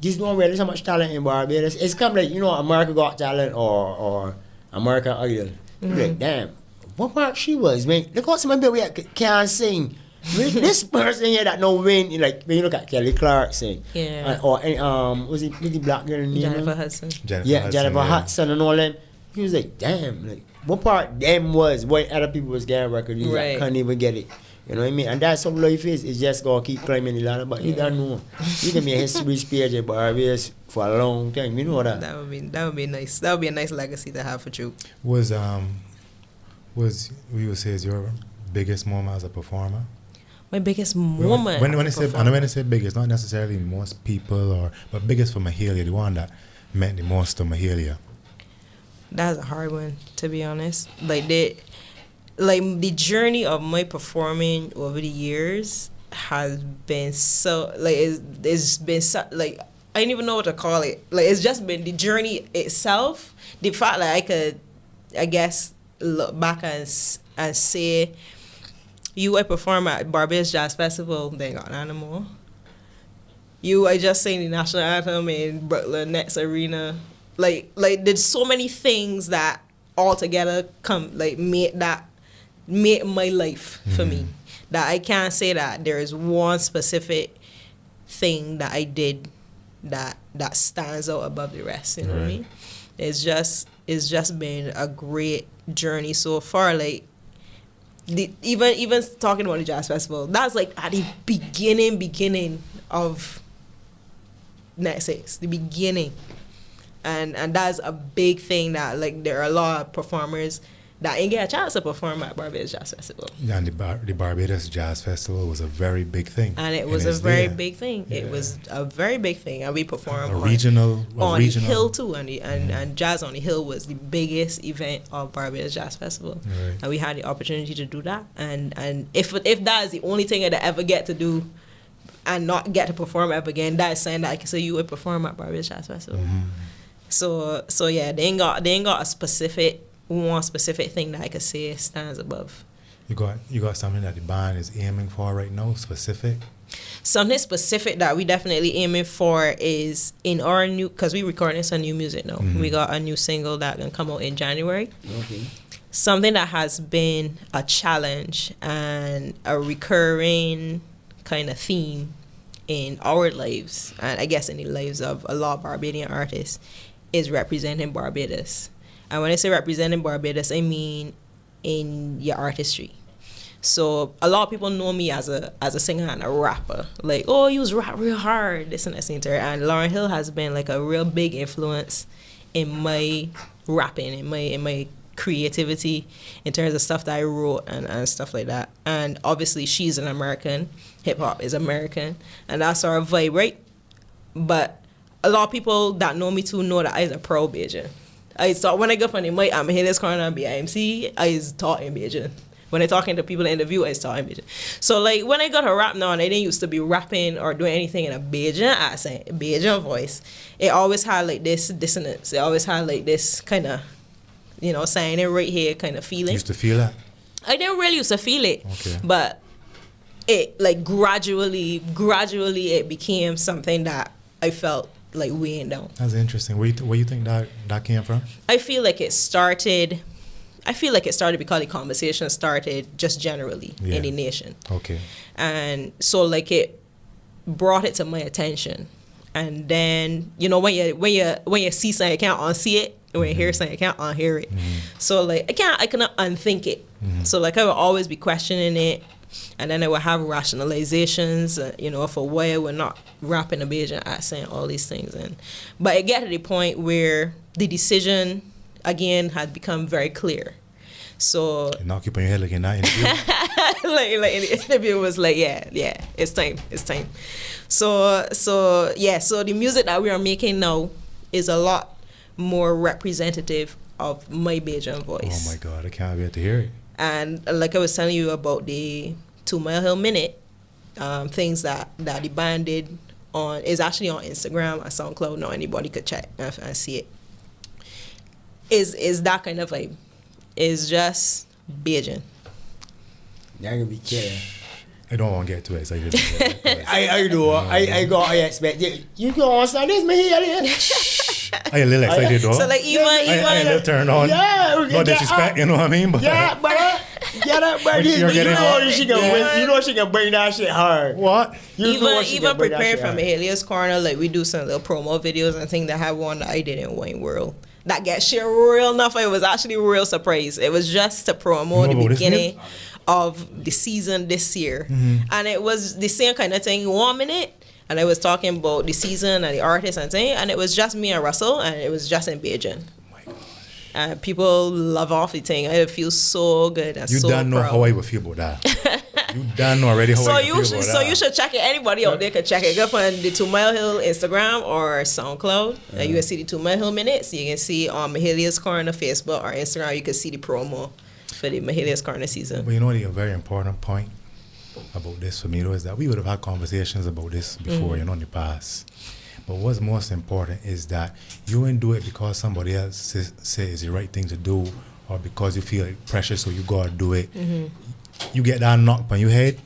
just don't really so much talent in Barbados. It's kind of like, you know, America Got Talent or American Idol. You're like, damn, what part she was? Man, look at some people we can't sing. This person here that no win, like when you look at Kelly Clarkson, or was it the black girl name? Jennifer Hudson. Jennifer Hudson and all them. He was like, damn, like what part them was what other people was getting records, like, can't even get it. You know what I mean? And that's how life is. It's just gonna keep climbing the ladder. But you don't know. You can be a history page at Barbados for a long time. You know that. That would be nice. That would be a nice legacy to have for you. Was we would say is your biggest moment as a performer? My biggest moment. When I say biggest, not necessarily most people but biggest for Mahalia, the one that meant the most to Mahalia. That's a hard one, to be honest. The journey of my performing over the years has been so it's been so I don't even know what to call it. Like, it's just been the journey itself. The fact that I could, I guess, look back and say, I perform at Barbados Jazz Festival, they ain't got none more. I just sang the national anthem in Brooklyn Nets Arena. Like there's so many things that all together made my life for me, that I can't say that there is one specific thing that I did that stands out above the rest. You know what I mean? It's just been a great journey so far. Like even talking about the Jazz Festival, that's like at the beginning of Net 6, the beginning, and that's a big thing that like there are a lot of performers that ain't get a chance to perform at Barbados Jazz Festival. Yeah, and the Barbados Jazz Festival was a very big thing. And it was a very big thing. Yeah. It was a very big thing. And we performed on the Hill too. And Jazz on the Hill was the biggest event of Barbados Jazz Festival. Right. And we had the opportunity to do that. And if that is the only thing I'd ever get to do and not get to perform ever again, that is saying that I can say you would perform at Barbados Jazz Festival. So yeah, they ain't got a one specific thing that I could say stands above. You got something that the band is aiming for right now, specific? Something specific that we definitely aiming for is in our new, because we recording some new music now. We got a new single that can come out in January. Okay. Something that has been a challenge and a recurring kind of theme in our lives, and I guess in the lives of a lot of Barbadian artists, is representing Barbados. And when I say representing Barbados, I mean in your artistry. So a lot of people know me as a singer and a rapper. Like, oh, you was rap real hard, this and that thing. And Lauryn Hill has been like a real big influence in my rapping, in my creativity, in terms of stuff that I wrote and stuff like that. And obviously she's an American. Hip hop is American. And that's our vibe, right? But a lot of people that know me too know that I was a pro Bajan. I thought when I go from the mic, I'm here this corner and be IMC, I was taught in Bajan. When I'm talking to people in the interview, I start in Bajan. So like when I got to rap now, and I didn't used to be rapping or doing anything in a Bajan accent, Bajan voice, it always had like this dissonance. It always had like this kind of, you know, saying it right here kind of feeling. You used to feel that? I didn't really used to feel it, Okay. but it like gradually it became something that I felt like weighing down. That's interesting. Where you think that came from? I feel like it started because the conversation started just generally in the nation. Okay. And so like it brought it to my attention. And then, you know, when you see something, you can't unsee it. When you hear something, you can't unhear it. So like I cannot unthink it. So like I would always be questioning it. And then I would have rationalizations, you know, for why we're not rapping a Bajan accent, all these things. But it get to the point where the decision, again, had become very clear. So... You're not keeping your head looking that interview? like in the interview was like, yeah, it's time. So the music that we are making now is a lot more representative of my Bajan voice. Oh my God, I can't wait to hear it. And like I was telling you about the 2 Mile Hill Minute, things that the band did is actually on Instagram and SoundCloud now. Anybody could check and see it. Is that kind of vibe. It's just Bajan. You're gonna be kidding. I don't want to get too excited. I do. I expect you can understand this, Mahalia. I a little excited though. So like even I a little turned on. Yeah, No disrespect, you know what I mean? But but you know she can bring that shit hard. What? Even preparing for Mahalia's Corner, like we do some little promo videos and things. That have one that I did in Wayne World. That gets shared real enough. It was actually a real surprise. It was just to promo the beginning of the season this year. And it was the same kind of thing, 1 minute. And I was talking about the season and the artists and thing. And it was just me and Russell, and it was just in Bajan. Oh my gosh. And people love off the thing. I feel so good and you so proud. don't know how I would feel about that. You don't know already how I would feel about that. So you should check it. Anybody out there can check it. Go on the 2 Mile Hill Instagram or SoundCloud. And you can see the 2 Mile Hill minutes. You can see on Mahalia's Corner Facebook or Instagram. You can see the promo for the Mahalia's Corner season. But you know, the very important point about this for me though is that we would have had conversations about this before, you know, in the past. But what's most important is that you ain't do it because somebody else says it's the right thing to do, or because you feel like pressure, so you gotta do it. You get that knock on your head,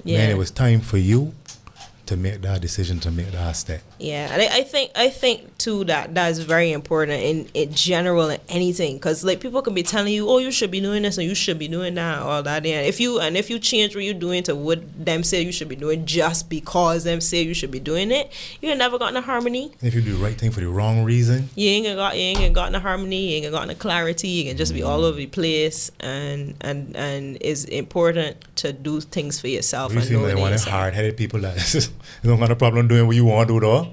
man, it was time for you to make that decision, to make that step. Yeah, and I think too that is very important in general in anything, because like people can be telling you, oh, you should be doing this and you should be doing that, all that. And if you change what you're doing to what them say you should be doing just because them say you should be doing it, you ain't never gotten a harmony. If you do the right thing for the wrong reason, you ain't gotten a harmony, you ain't gotten a clarity. You can just be all over the place, and it's important to do things for yourself. You seem like one of them hard-headed people that you don't got a problem doing what you want to do though.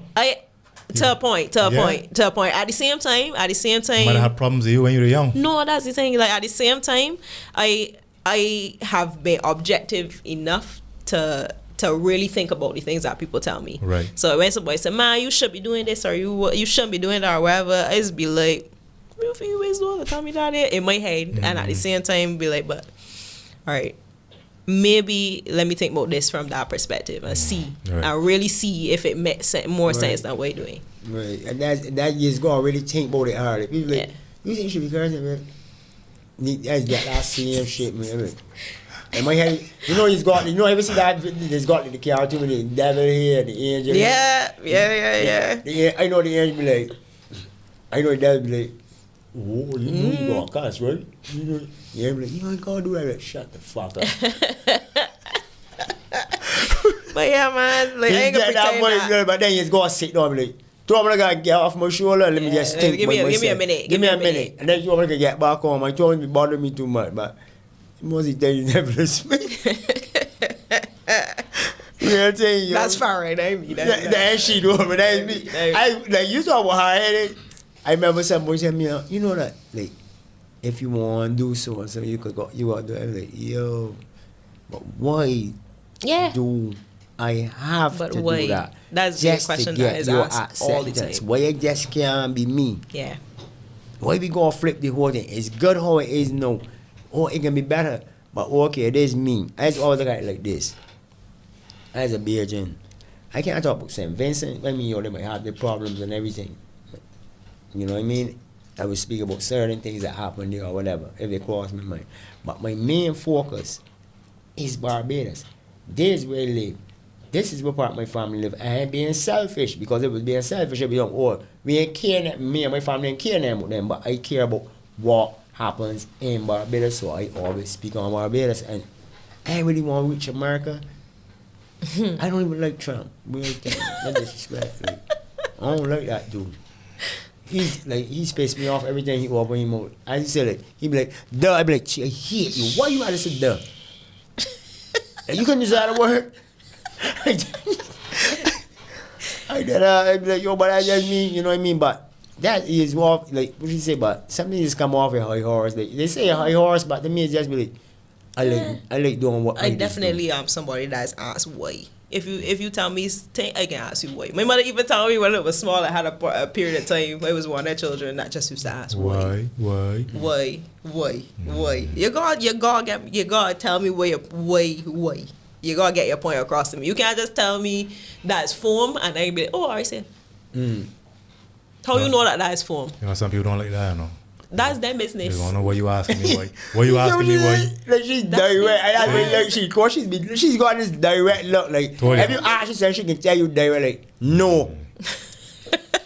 To a point. At the same time. You might have problems with you when you were young. No, that's the thing. Like at the same time, I have been objective enough to really think about the things that people tell me. Right. So when somebody say, "Man, you should be doing this," or "You shouldn't be doing that," or whatever, I just be like, "You think you waste all the time you down there?" In my head, and at the same time, be like, "But all right." Maybe let me think about this from that perspective and see, and really see if it makes more sense than what you're doing. Right, and that you just gotta really think about it hard. People like, you think you should be cursing, man? That's that same shit, man. And my head, you know, ever see that? He's got the cartoon with the devil here, the angel. Yeah. I know the angel be like, I know the devil be like, oh, you know you got cuss, right? You know. Yeah, I'm like, you ain't gonna do that. Like, shut the fuck up. But yeah, man, like I ain't gonna pretend that. Girl, but then you just go sit down and be like, throw me like get off my shoulder and let me just think. Give me a minute. Give me a minute. And then you want to get back home. I told him it bothered me too much, but mostly tell you never listen. That's far right. I mean that she do, but that's me. I like you talk about hard headed. I remember somebody said me, you know that like. If you want to do so and so, you could go. You got to do it. Like, yo, but why do I have to do that? That's just the question that is asked all the time. Why you just can't be me? Yeah. Why we gonna flip the whole thing? It's good how it is now. Oh, it can be better. But okay, there's me. I just always look at it like this. As a Bajan, I can't talk about St. Vincent. I mean, they might have their problems and everything. You know what I mean? I will speak about certain things that happen there or whatever, if they cross my mind. But my main focus is Barbados. This is where I live. This is where part of my family live. I ain't being selfish, because if it was being selfish, I'd be like, oh, we ain't caring, me and my family ain't caring about them, but I care about what happens in Barbados, so I always speak on Barbados. And I really want to reach America. I don't even like Trump. Real thing. No disrespect. Like, I don't like that dude. He's pissed me off every time he open his mouth. I say like, he be like, duh. I be like, I hate you. Why you gotta say duh? Like, you couldn't just add a word. I be like, yo, but that's just me, you know what I mean? But that is more like, what do you say? But something just come off a high horse. Like, they say a high horse, but to me it's just be like, I like doing what I definitely am somebody that's asked why. If you tell me, I can ask you why. My mother even told me when I was small, I had a period of time I was one of their children that just used to ask why. You gotta tell me why. You gotta get your point across to me. You can't just tell me that's form and then be like, oh, I see. How you know that is form? You know, some people don't like that, you know. That's their business. They don't know what you asking me why. What you asking me why? Like, she's direct. I mean, like, she's got this direct look. Like, totally. If you ask her, she can tell you direct, like, no.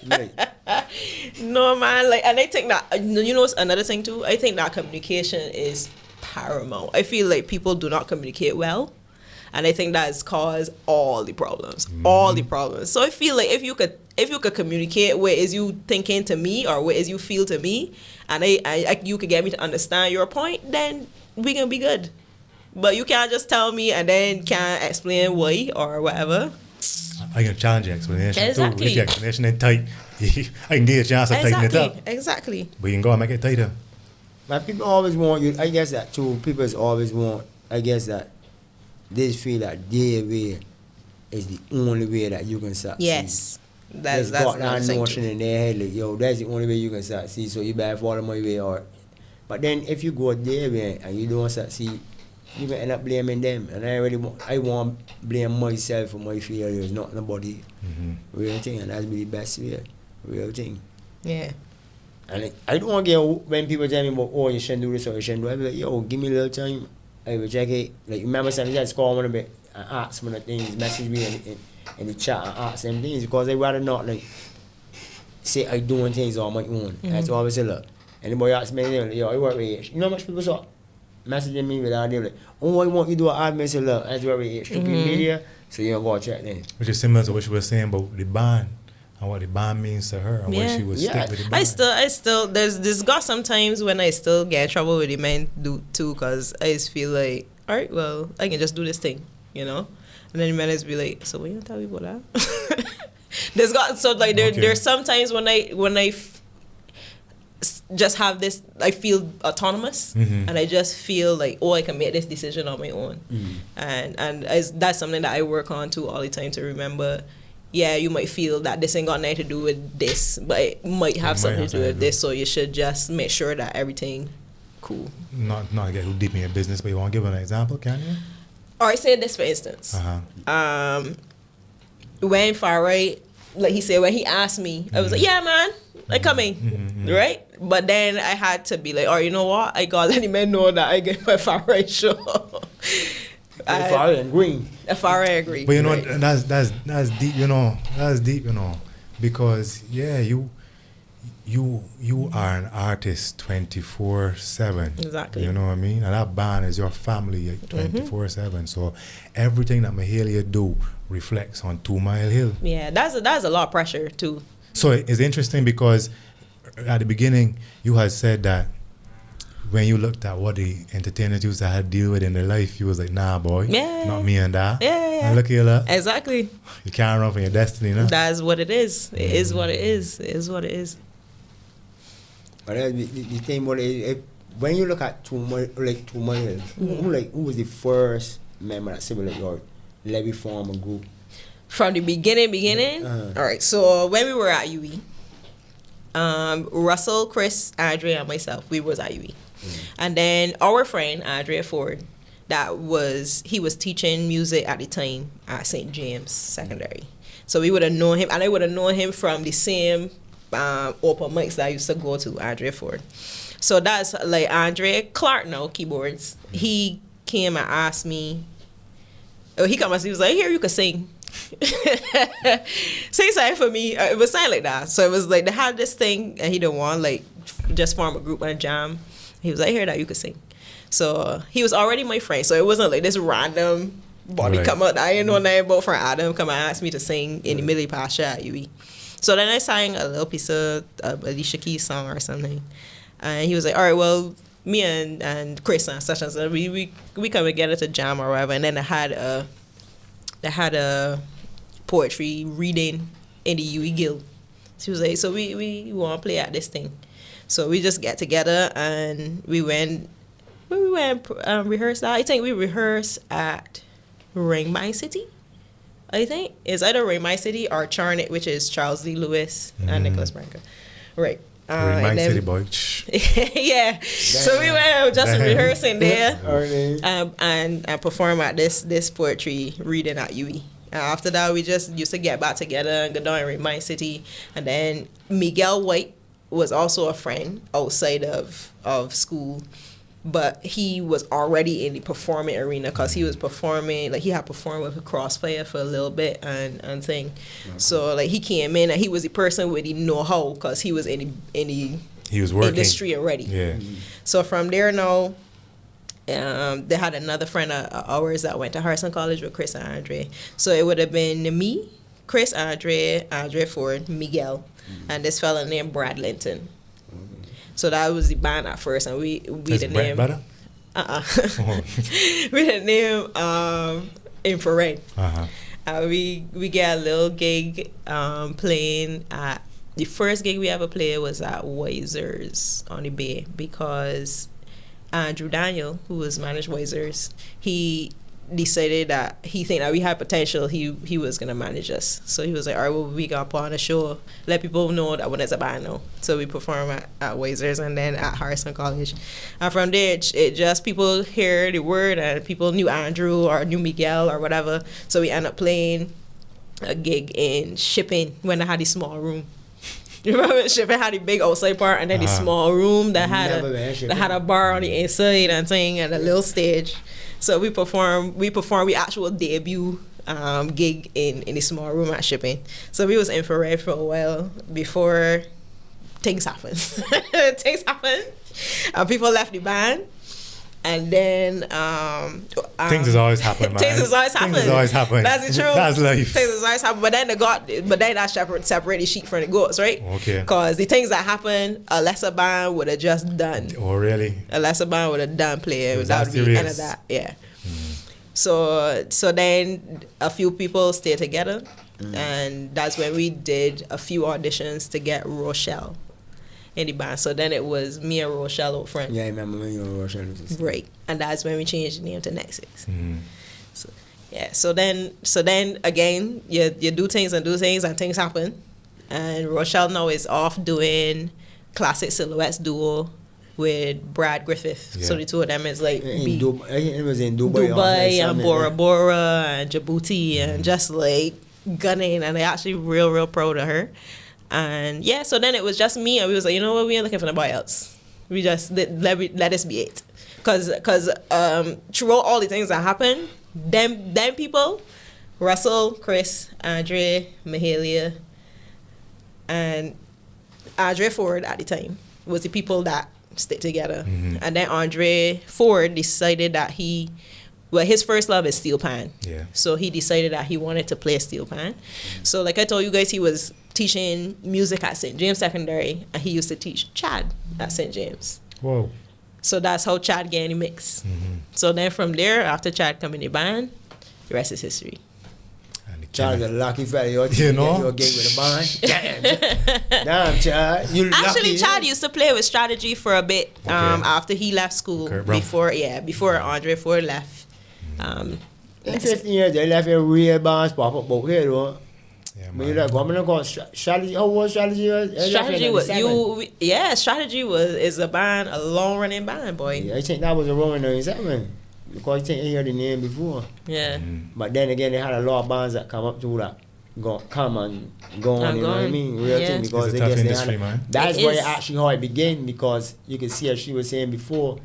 Like, no, man. Like, and I think that, you know, another thing too. I think that communication is paramount. I feel like people do not communicate well, and I think that has caused all the problems. All the problems. So I feel like if you could communicate what is you thinking to me or what is you feel to me, and you could get me to understand your point, then we can be good. But you can't just tell me and then can't explain why or whatever. I can challenge your explanation Exactly. too. If your explanation is tight, I can give you a chance of tightening it up. Exactly. But you can go and make it tighter. but people always want you, I guess that too, people always want, I guess that they feel that their way is the only way that you can succeed. Yes. That's got that notion in their head, like, yo, that's the only way you can succeed, so you better follow my way. But then if you go their way and you don't succeed, you can end up blaming them. And I want to blame myself for my failures, not nobody. Real thing, and that's be the best way. Real thing. Yeah. And I don't want to get, when people tell me about, oh, you shouldn't do this or you shouldn't do it, I be like, yo, give me a little time. I will check it. Like, remember something, just call one of it and ask one of the things, message me in the chat and ask them things, because they rather not, like, say I doing things on my own. That's always a look. Anybody ask me, like, yo, I work with H. You know how much people saw messaging me with that, they're like, oh, I want you to do an admin, say, look, I work with H. Stupid media, so you don't go check them. Which is similar to what she was saying about the bond and what the bond means to her and why she would stick with the bond. I still, there's got sometimes when I still get in trouble with the men too, because I just feel like, all right, well, I can just do this thing, you know? And then the men just be like, so what you tell me about that? There's sometimes when I just have this, I feel autonomous, and I just feel like, oh, I can make this decision on my own. And that's something that I work on too all the time, to remember, yeah, you might feel that this ain't got nothing to do with this, but it might have something to do with this, so you should just make sure that everything cool. Not get too deep in your business, but you want to give an example, can you? Or I say this for instance. When Farai, like he said, when he asked me, I was like, yeah, man, I coming, right? But then I had to be like, oh, you know what? I gotta let the men know that I get my Farai show. Farai and Green. Farai agree. But you know, right. that's deep, you know. That's deep, you know. Because, yeah, you are an artist 24/7. Exactly. You know what I mean? And that band is your family 24/7. So everything that Mahalia do reflects on 2 Mile Hill. Yeah, that's a lot of pressure too. So it's interesting because at the beginning you had said that when you looked at what the entertainers used to have to deal with in their life, you was like, nah, boy, not me and that. Yeah. And look at that. Exactly. You can't run from your destiny, no? That's what it is. It is what it is. It is what it is. But the thing about it, when you look at 2 Mile Hill, who was the first member that said, like, your Levy form a group? From the beginning? All right, so when we were at UE, Russell, Chris, Andrea, and myself, we was at UE. And then our friend, Andrea Ford, he was teaching music at the time at St. James Secondary. So we would have known him, and I would have known him from the same open mics that I used to go to, Andre Ford. So that's like Andre Clark now, keyboards. He came and asked me, he was like, here, you could sing. Sing something for me. It was something like that. So it was like they had this thing and he didn't want like just form a group and jam. He was like, here, that you could sing. So he was already my friend. So it wasn't like this random body come out. I didn't know nothing about friend Adam come and ask me to sing in the Millie Pasha at UE. So then I sang a little piece of Alicia Keys song or something. And he was like, all right, well, me and Chris and such and such, we come together to jam or whatever. And then they had a poetry reading in the UE Guild. She was like, so we want to play at this thing. So we just get together and we went rehearse that. I think we rehearsed at Ringby City. I think it's either Ringby City or Charnet, which is Charles D. Lewis and Nicholas Branca. Right. Ringby City boy. Yeah. So we were just rehearsing there and perform at this poetry reading at UE. After that, we just used to get back together and go down in Ringby City. And then Miguel White was also a friend outside of school. But he was already in the performing arena because he was performing, like he had performed with Crossfire for a little bit and thing. Okay. So like he came in and he was the person with the know-how because he was in the industry already. Yeah. Mm-hmm. So from there now, they had another friend of ours that went to Harrison College with Chris and Andre. So it would have been me, Chris, Andre Ford, Miguel, and this fella named Brad Linton. So that was the band at first, and we the name. We the name Infrared. We get a little gig playing at the first gig we ever played was at Weisers on the Bay because Andrew Daniel, who was managed Weisers, he decided that he think that we had potential. He was gonna manage us, so he was like, all right, well, we got put on a show, let people know that when it's a band now. So we perform at Weisers and then at Harrison College, and from there it just people hear the word and people knew Andrew or knew Miguel or whatever. So we end up playing a gig in Shipping when I had the small room. You remember Shipping had the big outside part and then the small room that had a bar on the inside and thing and a little stage. So we actual debut gig in the small room at Shipping. So we was Infrared for a while before things happened. Things happened. People left the band. And then things has always happened, man. Things has always happened. That's the truth. That's life. Things has always happened. But then that separate the sheep from the goats, right? Okay. Because the things that happened, a lesser band would have just done. Oh, really? A lesser band would have done playing. That would be the end of that. Yeah. So then a few people stayed together, and that's when we did a few auditions to get Rochelle in the band. So then it was me and Rochelle up front. Yeah, I remember when you and Rochelle. Right, and that's when we changed the name to Nexus. So yeah, so then again, you do things and things happen, and Rochelle now is off doing Classic Silhouettes duo with Brad Griffith. Yeah. So the two of them is like it was in Dubai and Bora Bora and Djibouti and just like gunning, and they're actually real proud of her. And yeah, so then it was just me, and we was like, you know what, we ain't looking for nobody else. We just let this be it, cause throughout all the things that happened, them people, Russell, Chris, Andre, Mahalia, and Andre Ford at the time was the people that stick together. And then Andre Ford decided that his first love is steel pan. Yeah. So he decided that he wanted to play steel pan. So like I told you guys, he was teaching music at St. James Secondary, and he used to teach Chad at St. James. Whoa. So that's how Chad got in the mix. So then from there, after Chad come in the band, the rest is history. Chad got a lucky fella. You know? You're gig with a band. Damn, Chad. Actually, Chad used to play with Strategy for a bit after he left school. Before Andre Ford left. In 15 years, they left a real bands pop up out here, though. Yeah, man. But I'm gonna call Strategy. How was Strategy? Strategy is a band, a long running band, boy. Yeah, I think that was a running in 7. because you think you hear the name before. Yeah. But then again, they had a lot of bands that come up to that. Come and go on, you know what I mean? Real thing, because it's a tough industry, man. That's why actually how it began, because you can see, as she was saying before,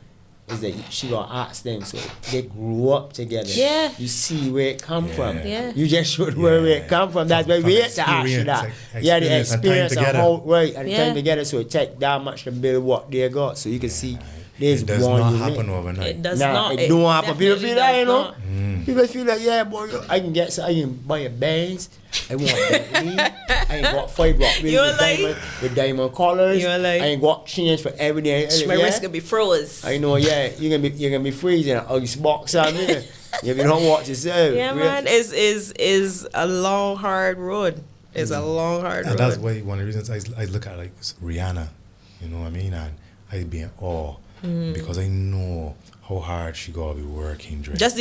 is that she got ask them, so they grew up together. Yeah. You see where it come from. Yeah. You just showed where it come from. That's why we had to ask you that. Yeah, the experience and how, right, and the time together, so it take that much to build what they got, so you can see. It does not happen overnight. It does not. It don't happen. People feel that, you know. People feel like, yeah, boy, I can get some, I can buy a Benz. I want Bentley. I ain't got 5 rock with diamond collars. I ain't got chains for every day. My wrist gonna be froze. I know, yeah. You're gonna be freezing an ice box on me. If you don't watch yourself. Yeah, man. Is a long, hard road. It's a long, hard road. And that's why one of the reasons I look at like Rihanna, you know what I mean, and I be in awe. Because I know how hard she gotta be working. Just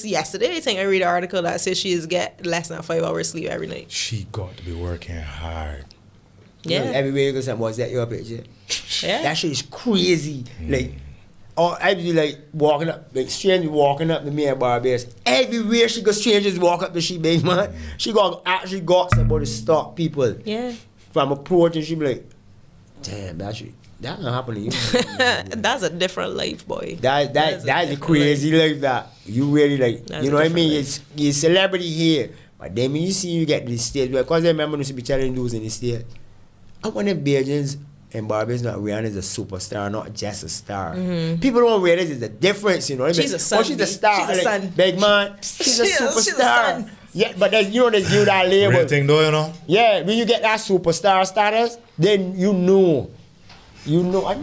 yesterday, I think I read an article that says she is get less than 5 hours sleep every night. She got to be working hard. Yeah. Everywhere you go, say, was that your picture? Yeah. That shit is crazy. Like, I be like walking up, like strangers walking up to me at Barbados. Everywhere she goes, strangers walk up to she, big man. She actually got somebody to stop people. Yeah. From approaching, she be like, damn, that shit. That don't happen to you. That's a different life, boy. That's a crazy life that you really like. That's, you know what I mean? You're a celebrity here, but then when you see you get to the stage, because I remember used to be telling those in the stage, I want the Belgians and Barbados, not Rihanna is a superstar, not just a star. People don't realize there's a difference, you know. She's a son. She's a star. She's a son. Big man. She's a superstar. She's a son. Yeah, but there's, you know, there's you that label. Real thing though, you know? Yeah, when you get that superstar status, then you know. You know, I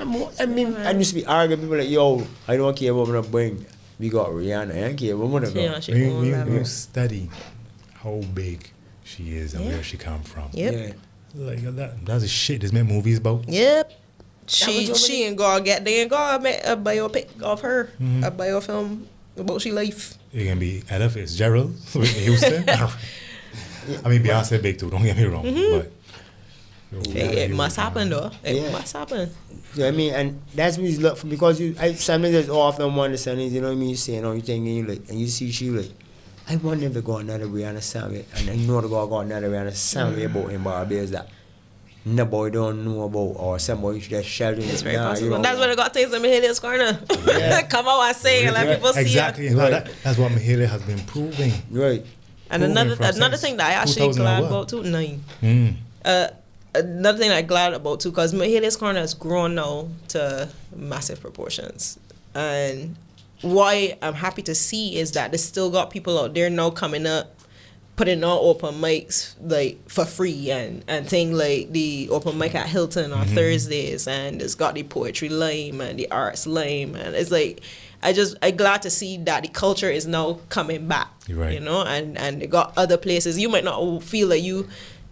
used to be arguing people like, yo, I don't care what I'm gonna bring. We got Rihanna, I don't care what I'm gonna go. When you study how big she is and where she come from. Yep. Yeah. Like that's the shit there's made movies about. Yep. She ain't gonna make a biopic of her, a biofilm about she life. It can be Ella Fitzgerald with Houston. I mean, Beyonce big too, don't get me wrong, but it must happen though. It must happen. You know what I mean? And that's what you look for, because sometimes there's often one of the songs, you know what I mean? You saying, you thinking, you like, and you see she like, I wonder if they got another Rihanna song, and I know they got another Rihanna song about in Barbados that nobody don't know about, or somebody just shouting. It's very possible. You know, that's what I got things in Mahalia's corner. Yeah. Come out and sing and let people see it. Exactly. Right. That's what Mahalia has been proving. Right. And another thing that I actually glad about too, another thing I'm glad about too, because Mahalia's corner has grown now to massive proportions, and what I'm happy to see is that there's still got people out there now coming up, putting on open mics like for free, and thing like the open mic at Hilton on Thursdays, and it's got the poetry lime and the arts lime, and it's like I'm glad to see that the culture is now coming back. Right. You know, and they got other places. You might not feel like you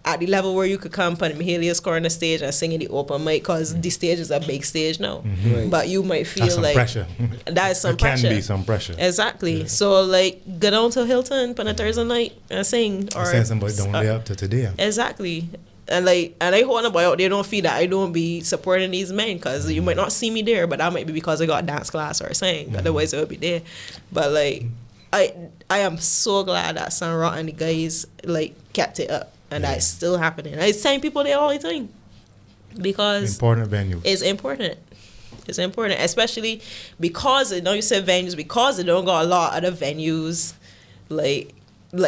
at the level where you could come on Mahalia's corner stage and sing in the open mic, because the stage is a big stage now. Right. But you might feel that's some like pressure. That is some there pressure. Can be some pressure. Exactly. Yeah. So like go down to Hilton on a Thursday night and sing, or send somebody down there up to today. Exactly. And I hope nobody out there don't feel that I don't be supporting these men, because you might not see me there, but that might be because I got dance class or something. Otherwise I would be there. But like I am so glad that Sun Ra and the guys like kept it up. And that's still happening. I send people there all the time, because important venues. It's important. It's important, especially because you said venues, because they don't got a lot of other venues, like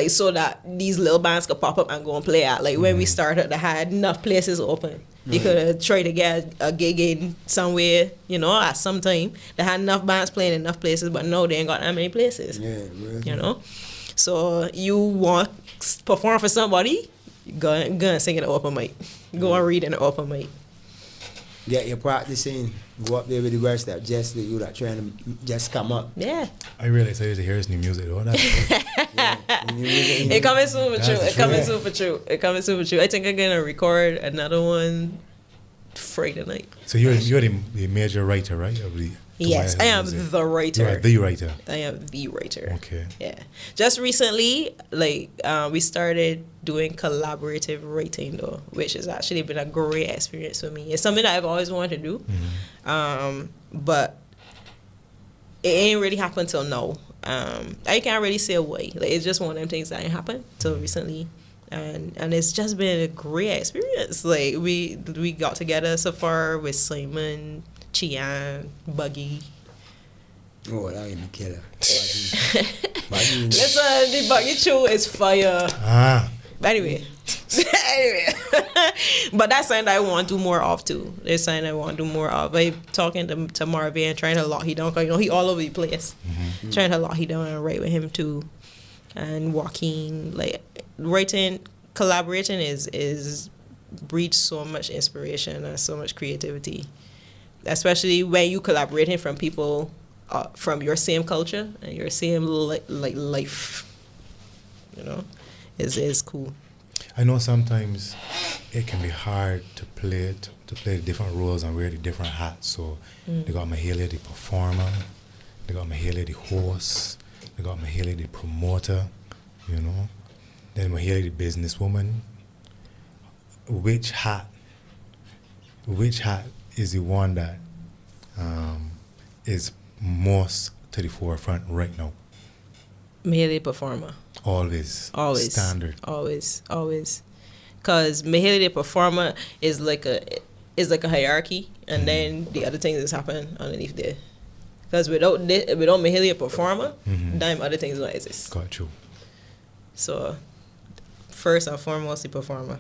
so that these little bands could pop up and go and play at. Like when we started, they had enough places open. They could have tried to get a gig in somewhere, at some time. They had enough bands playing in enough places, but no, they ain't got that many places. Yeah, really. So you want to perform for somebody, go and sing in an open mic. Go and read in an open mic. Get your practicing. Go up there with the rest that just you that trying to just come up. Yeah. I really excited to hear his new music though. It coming soon for true. It coming soon for true. I think I'm gonna record another one Friday night. So you're the major writer, right? Yes, I am the writer. You are the writer. I am the writer. Okay. Yeah. Just recently, we started doing collaborative writing though, which has actually been a great experience for me. It's something that I've always wanted to do, but it ain't really happened till now. I can't really say why. Like, it's just one of them things that ain't happened till recently. And it's just been a great experience. Like, we got together so far with Simon, Chian, Buggy. Oh, that ain't a killer. Listen, the Buggy show is fire. Anyway. But that's something I want to do more of too. There's something I want to do more of. I'm talking to Marvin, trying to lock he down, because he all over the place. Trying to lock he down and write with him too. And Joaquin, like, writing, collaborating is breeds so much inspiration and so much creativity, especially when you collaborating from people from your same culture and your same life. You know, is cool. I know sometimes it can be hard to play the different roles and wear the different hats. So they got Mahalia the performer, they got Mahalia the host, they got Mahalia the promoter, you know. Then Mahalia the businesswoman. Which hat is the one that is most to the forefront right now? Mahalia performer. Always. Standard. Always. Because Mahalia the performer is like a hierarchy, and then the other things that happen underneath there. Because without Mahalia performer, damn other things don't exist. Got you. So first and foremost, the performer.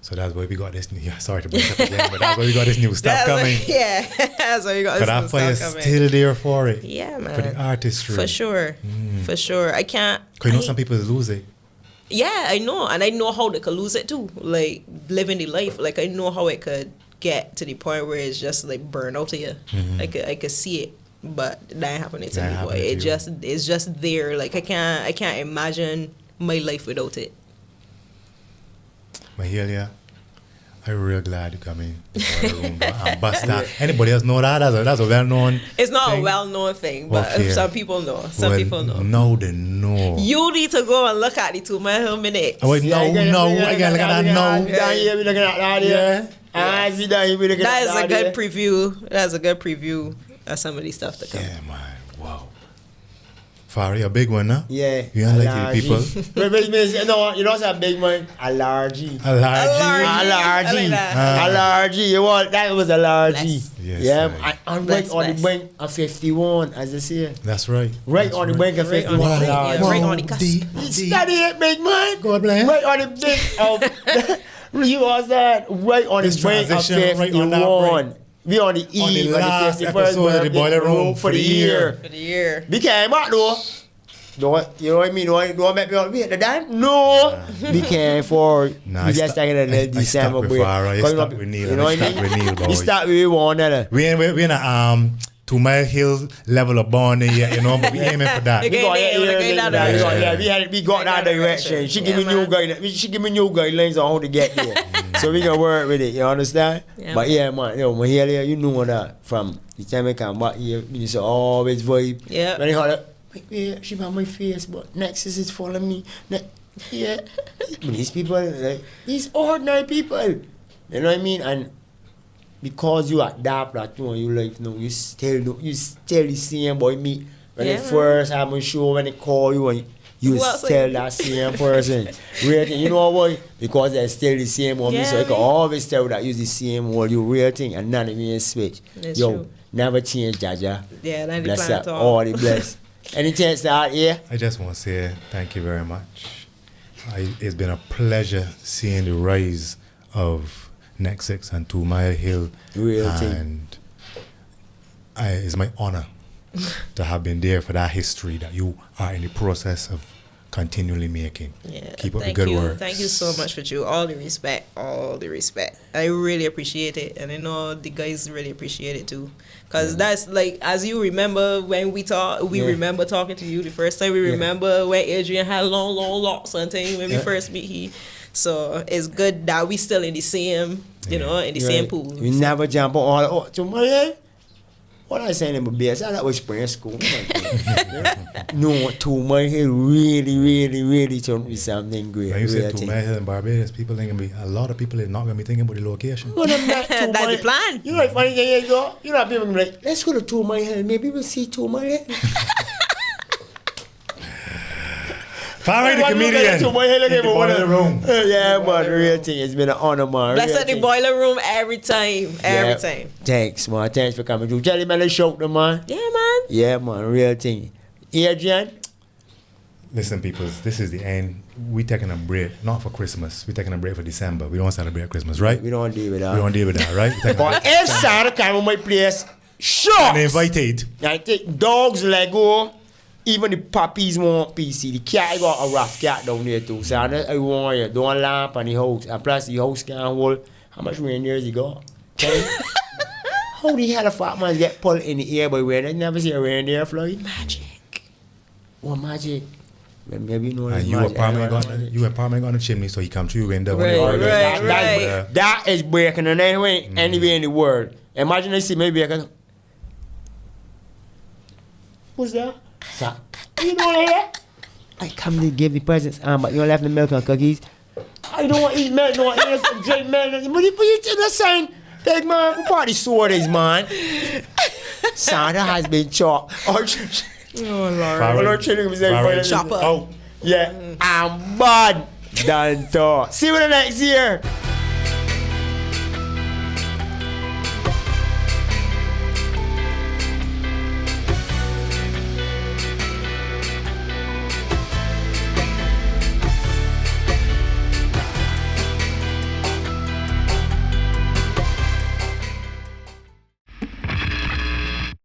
So that's why we got this new. Sorry to bring it up again, but that's why we got this new stuff coming. That's why we got this new stuff coming. But that fire's still there for it. Yeah, man. For the artistry. For sure. I can't. Because you know some people lose it. Yeah, I know. And I know how they could lose it too. Like, living the life. Like, I know how it could get to the point where it's just like burn out of you. I could see it. But that ain't happening to me, boy. It's just there. Like, I can't imagine my life without it. Mahalia, I'm real glad you come in the room and bust that. Anybody else know that? That's a well-known It's not thing? A well-known thing, but Okay. some people know. Some people know. No, they know. You need to go and look at the 2 minutes. Oh, wait, no. I gotta look at that no. Down here, we looking at that here. That is a good preview. That's a good preview of some of the stuff to come. Yeah, man. Wow. Fari, a big one, huh? Yeah. You don't like the people? No, you know what's a big one? Allergy. Allergy. Allergy. That was allergy. Yes, yeah. right. I'm right on the brink of 51, as they say. That's right. Right on the brink of 51. Right on the cusp. Study it, big man. God bless. Right on the brink of... You was that? Right on the brink of 51. We on the eve on the last 51st episode of the Boiler Room for the year. We came out though. You know what I mean? Don't make me wait the dance. No. We came for. We just started in December break. You start with Neil. You know what I mean? We start with one another. We in a 2 Mile Hill level of bonding yet, you know, but we aiming for that. We got that direction. She give me new guidelines on how to get there. So we can work with it, you understand? Yeah, but yeah, man, Mahalia, you know that from the time I come back here, you say always vibe. Yeah. When you heard wait, she on my face, but Nexus is following me. Yeah. But these people, like, these ordinary people. You know what I mean? And because you adapt that to your life now, you still the same boy me. When they first have a show, when they call you, and you still that same person. Rating, you know why? Because they're still the same one. So you can always tell that you're the same one. You rating and none of me switch. True. Never change, Jaja. Yeah, that's bless the plan at all. All the bless. Any chance out here? I just want to say thank you very much. It's been a pleasure seeing the rise of Next 6 and 2 Mile Hill. And it's my honor to have been there for that history that you are in the process of continually making. Yeah, keep up the good work. Thank you so much for you. All the respect. I really appreciate it, and I know the guys really appreciate it too. Cause that's like, as you remember when we talk, remember talking to you the first time. We remember when Adrian had long locks and things when we first meet he. So it's good that we still in the same, in the same pool. We never jump on to my head. What I saying in my best, that was spring school. No, 2 Mile Hill really turned me something great. When you say 2 Mile Hill in Barbados, a lot of people are not going to be thinking about the location. Well, that's the plan. You know, funny thing is, you know, people be like, let's go to 2 Mile Hill. Maybe we'll see 2 Mile Hill. Palmer the comedian. The boiler room. Yeah, man, real thing. It's been an honor, man. Bless the boiler room every time. Every time. Thanks, man. Thanks for coming through. Jelly man, shout them, man. Yeah, man. Yeah, man, real thing. Adrian? Listen, people, this is the end. We taking a break, not for Christmas. We taking a break for December. We don't celebrate Christmas, right? We don't deal with that. We don't deal with that, right? But if Santa come to my place, sure. And invited. I take dogs, Lego, even the puppies want PC. The cat got a rough cat down there too. So I want you, don't lamp on the house. And plus the house can't hold. How much reindeers you got? Okay? How the hell a fat man get pulled in the air by reindeer? I never see a reindeer fly. Magic. What magic? Well, maybe you know And you were Palmer on the chimney, so he come through window. Right. That is breaking in anywhere in the world. Imagine I see maybe I can. What's that? You know that? I come to give the presents, but you left the milk and cookies. I don't want to eat milk, don't want to drink milk. But you tell the sign, big man, what party sword is, man? Santa has been chopped. Oh, Lord. Chopper. Oh, yeah. I'm bad. Done talk. See you next year.